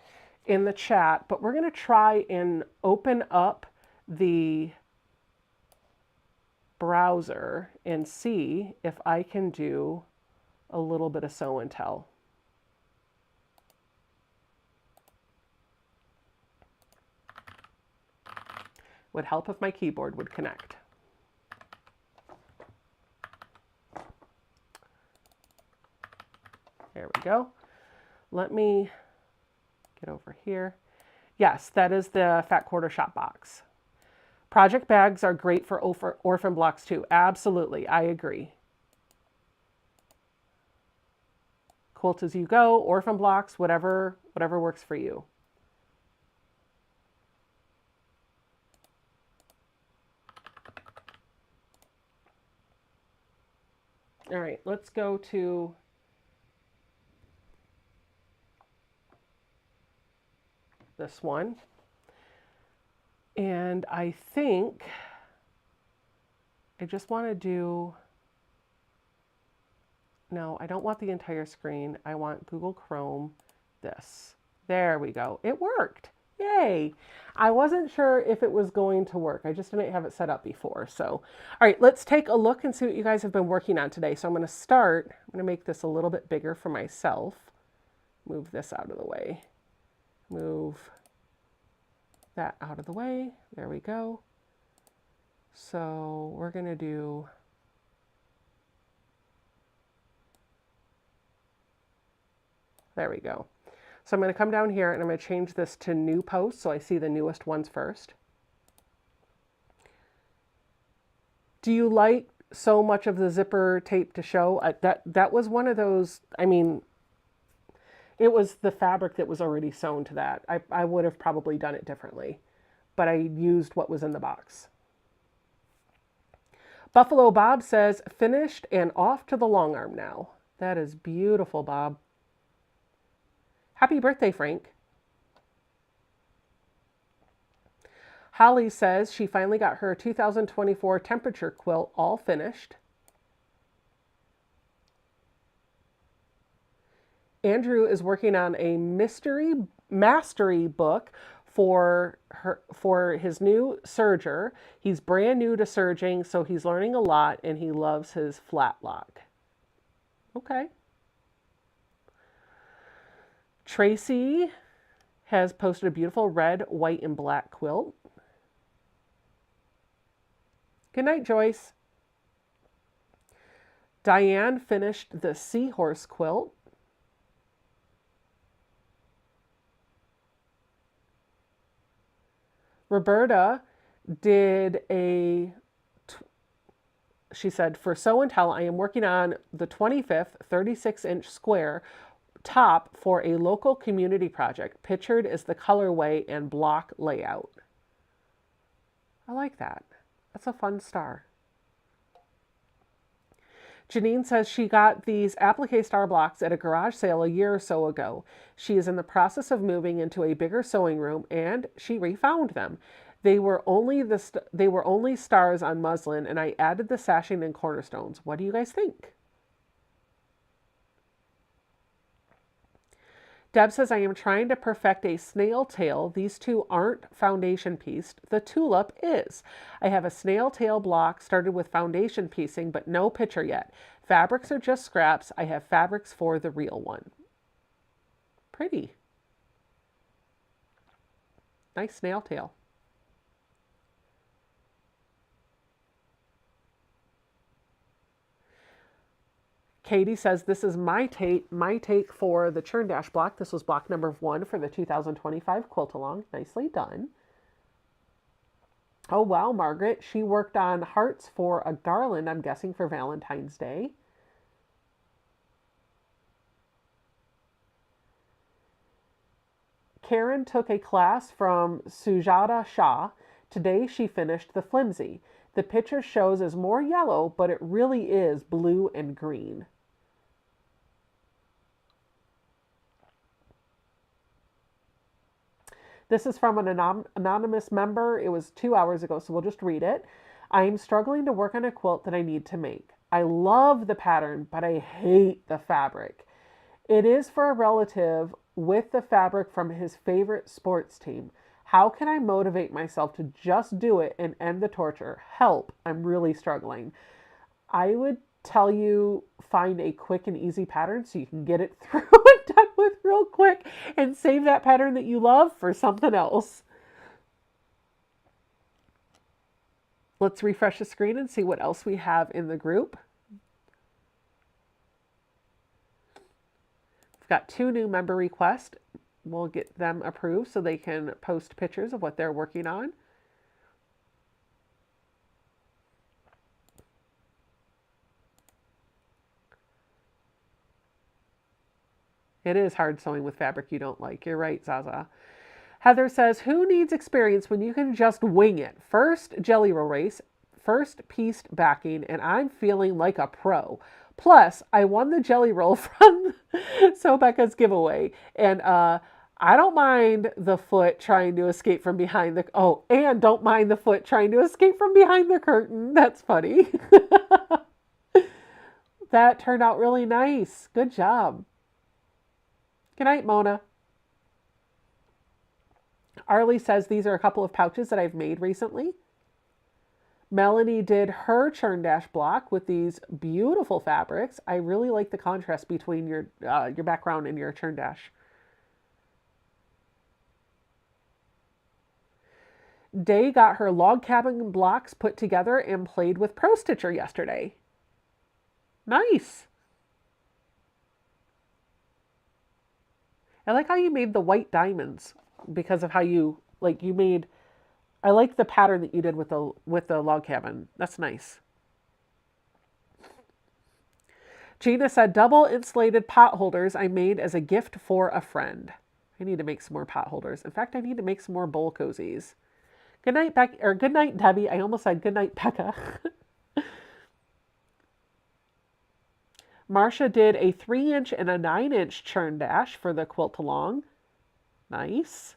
in the chat, but we're going to try and open up the browser and see if I can do a little bit of sew and tell. Would help if my keyboard would connect. There we go. Let me get over here. Yes, that is the Fat Quarter Shop box. Project bags are great for orphan blocks too. Absolutely, I agree. Quilt as you go, orphan blocks, whatever works for you. All right, let's go to this one. And I think I just want to do, no, I don't want the entire screen. I want Google Chrome, this. There we go. It worked. Yay. I wasn't sure if it was going to work. I just didn't have it set up before. So, all right, let's take a look and see what you guys have been working on today. So I'm going to make this a little bit bigger for myself. Move this out of the way. Move that out of the way. There we go. So we're going to do there we go. So I'm going to come down here and I'm going to change this to new post so I see the newest ones first. Do you like so much of the zipper tape to show. That was one of those, I mean, it was the fabric that was already sewn to that. I would have probably done it differently, but I used what was in the box. Buffalo Bob says, finished and off to the long arm now. That is beautiful, Bob. Happy birthday, Frank. Holly says she finally got her 2024 temperature quilt all finished. Andrew is working on a mastery book for his new serger. He's brand new to serging, so he's learning a lot, and he loves his flat lock. Okay. Tracy has posted a beautiful red, white, and black quilt. Good night, Joyce. Diane finished the seahorse quilt. Roberta did she said, for Sew and Tell, I am working on the 25th 36-inch square top for a local community project. Pictured is the colorway and block layout. I like that. That's a fun star. Janine says she got these applique star blocks at a garage sale a year or so ago. She is in the process of moving into a bigger sewing room, and she refound them. They were only stars on muslin, and I added the sashing and cornerstones. What do you guys think? Deb says, I am trying to perfect a snail tail. These two aren't foundation pieced. The tulip is. I have a snail tail block started with foundation piecing, but no picture yet. Fabrics are just scraps. I have fabrics for the real one. Pretty. Nice snail tail. Katie says, this is my take for the churn dash block. This was block number 1 for the 2025 quilt along. Nicely done. Oh, wow, Margaret. She worked on hearts for a garland, I'm guessing for Valentine's Day. Karen took a class from Sujata Shah. Today she finished the flimsy. The picture shows as more yellow, but it really is blue and green. This is from an anonymous member. It was 2 hours ago, so we'll just read it. I am struggling to work on a quilt that I need to make. I love the pattern, but I hate the fabric. It is for a relative with the fabric from his favorite sports team. How can I motivate myself to just do it and end the torture? Help, I'm really struggling. I would tell you find a quick and easy pattern so you can get it through and done with real quick and save that pattern that you love for something else. Let's refresh the screen and see what else we have in the group. We've got 2 new member requests. We'll get them approved so they can post pictures of what they're working on. It is hard sewing with fabric you don't like. You're right, Zaza. Heather says, who needs experience when you can just wing it? First jelly roll race, first pieced backing, and I'm feeling like a pro. Plus, I won the jelly roll from So Becca's giveaway. And I don't mind the foot trying to escape from behind the... Oh, and don't mind the foot trying to escape from behind the curtain. That's funny. That turned out really nice. Good job. Good night, Mona. Arlie says these are a couple of pouches that I've made recently. Melanie did her churn dash block with these beautiful fabrics. I really like the contrast between your background and your churn dash. Day got her log cabin blocks put together and played with Pro Stitcher yesterday. Nice. I like how you made the white diamonds because of how you made. I like the pattern that you did with the log cabin. That's nice. Gina said, double insulated pot holders I made as a gift for a friend. I need to make some more pot holders. In fact, I need to make some more bowl cozies. Good night, Becca, or good night, Debbie. I almost said good night, Becca. Marcia did a 3-inch and a 9-inch churn dash for the quilt along. Nice.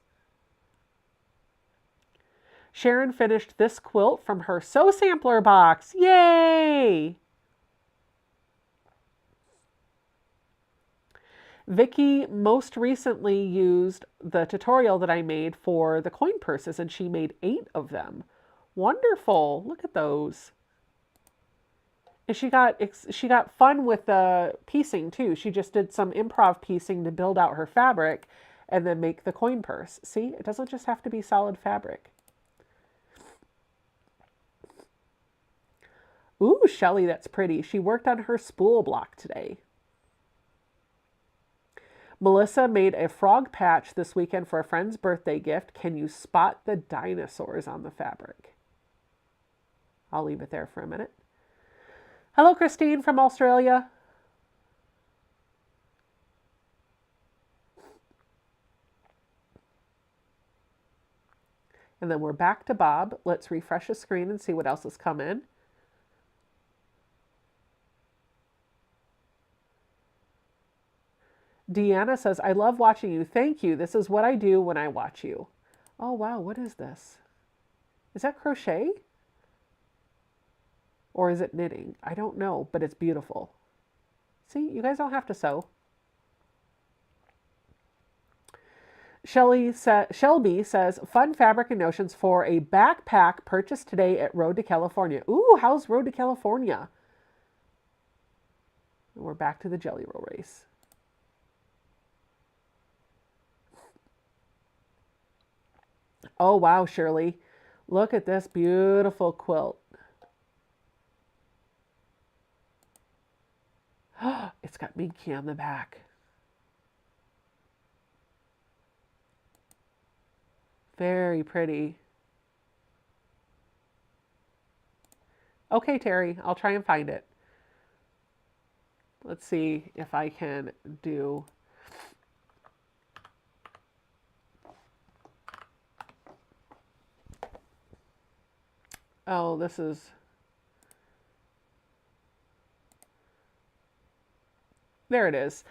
Sharon finished this quilt from her Sew Sampler box. Yay! Vicky most recently used the tutorial that I made for the coin purses, and she made 8 of them. Wonderful. Look at those. And she got fun with the piecing too. She just did some improv piecing to build out her fabric and then make the coin purse. See, it doesn't just have to be solid fabric. Ooh, Shelly, that's pretty. She worked on her spool block today. Melissa made a frog patch this weekend for a friend's birthday gift. Can you spot the dinosaurs on the fabric? I'll leave it there for a minute. Hello, Christine from Australia. And then we're back to Bob. Let's refresh the screen and see what else has come in. Deanna says, I love watching you. Thank you. This is what I do when I watch you. Oh, wow. What is this? Is that crochet? Or is it knitting? I don't know, but it's beautiful. See, you guys don't have to sew. Shelby says, fun fabric and notions for a backpack purchased today at Road to California. Ooh, how's Road to California? And we're back to the Jelly Roll race. Oh, wow, Shirley. Look at this beautiful quilt. It's got Minky on the back. Very pretty. Okay, Terry, I'll try and find it. Let's see if I can do... Oh, this is... There it is.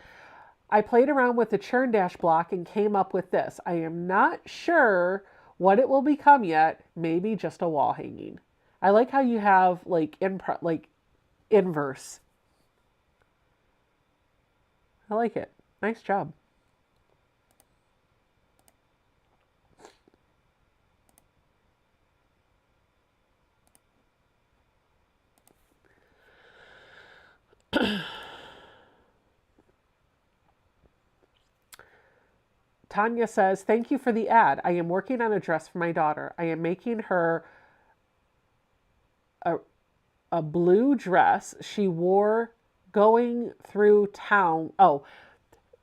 I played around with the churn dash block and came up with this. I am not sure what it will become yet. Maybe just a wall hanging. I like how you have like inverse. I like it. Nice job. Tanya says, thank you for the ad. I am working on a dress for my daughter. I am making her a blue dress she wore going through town. Oh,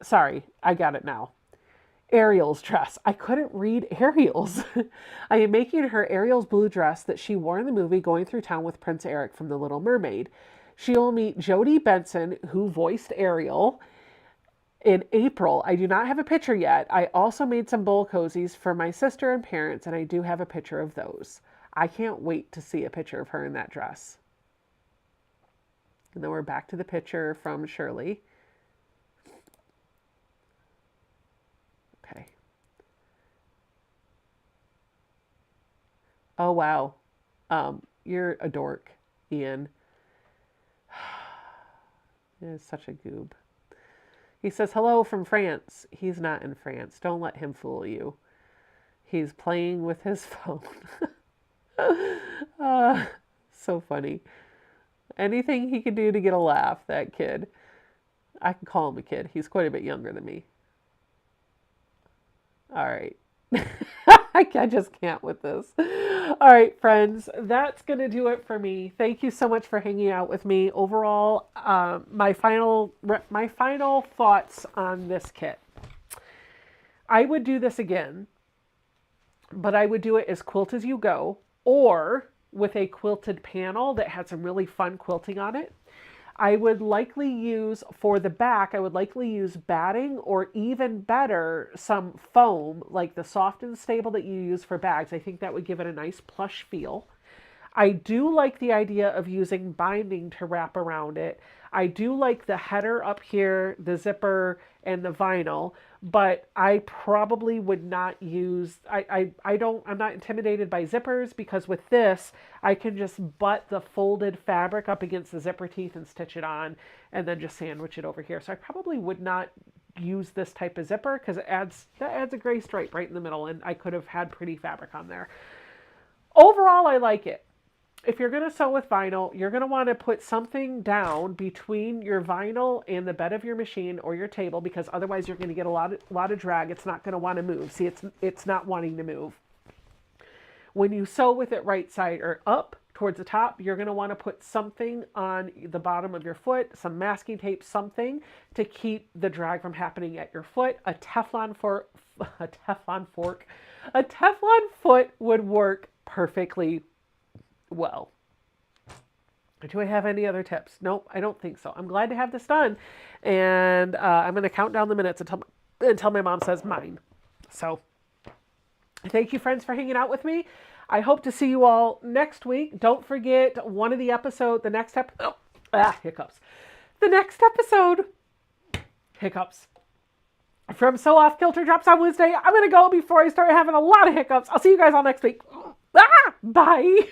sorry. I got it now. Ariel's dress. I couldn't read Ariel's. I am making her Ariel's blue dress that she wore in the movie Going Through Town with Prince Eric from The Little Mermaid. She will meet Jodie Benson, who voiced Ariel, in April. I do not have a picture yet. I also made some bowl cozies for my sister and parents, and I do have a picture of those. I can't wait to see a picture of her in that dress. And then we're back to the picture from Shirley. Okay. Oh, wow. You're a dork, Ian. It's such a goob. He says, hello from France. He's not in France. Don't let him fool you. He's playing with his phone. So funny. Anything he can do to get a laugh, that kid. I can call him a kid. He's quite a bit younger than me. All right. I just can't with this. All right, friends, that's going to do it for me. Thank you so much for hanging out with me. Overall, my final thoughts on this kit. I would do this again, but I would do it as quilt as you go, or with a quilted panel that had some really fun quilting on it. I would likely use, for the back, I would likely use batting, or even better, some foam, like the soft and stable that you use for bags. I think that would give it a nice plush feel. I do like the idea of using binding to wrap around it. I do like the header up here, the zipper, and the vinyl, but I probably would not use, I'm not intimidated by zippers, because with this, I can just butt the folded fabric up against the zipper teeth and stitch it on, and then just sandwich it over here. So I probably would not use this type of zipper, because that adds a gray stripe right in the middle, and I could have had pretty fabric on there. Overall, I like it. If you're going to sew with vinyl, you're going to want to put something down between your vinyl and the bed of your machine or your table, because otherwise you're going to get a lot of drag. It's not going to want to move. See, it's not wanting to move. When you sew with it right side or up towards the top, you're going to want to put something on the bottom of your foot, some masking tape, something to keep the drag from happening at your foot. A Teflon foot would work perfectly well. Do I have any other tips? Nope, I don't think so. I'm glad to have this done. And I'm going to count down the minutes until my mom says mine. So thank you, friends, for hanging out with me. I hope to see you all next week. Don't forget hiccups. From Sew Off Kilter drops on Wednesday. I'm going to go before I start having a lot of hiccups. I'll see you guys all next week. Bye.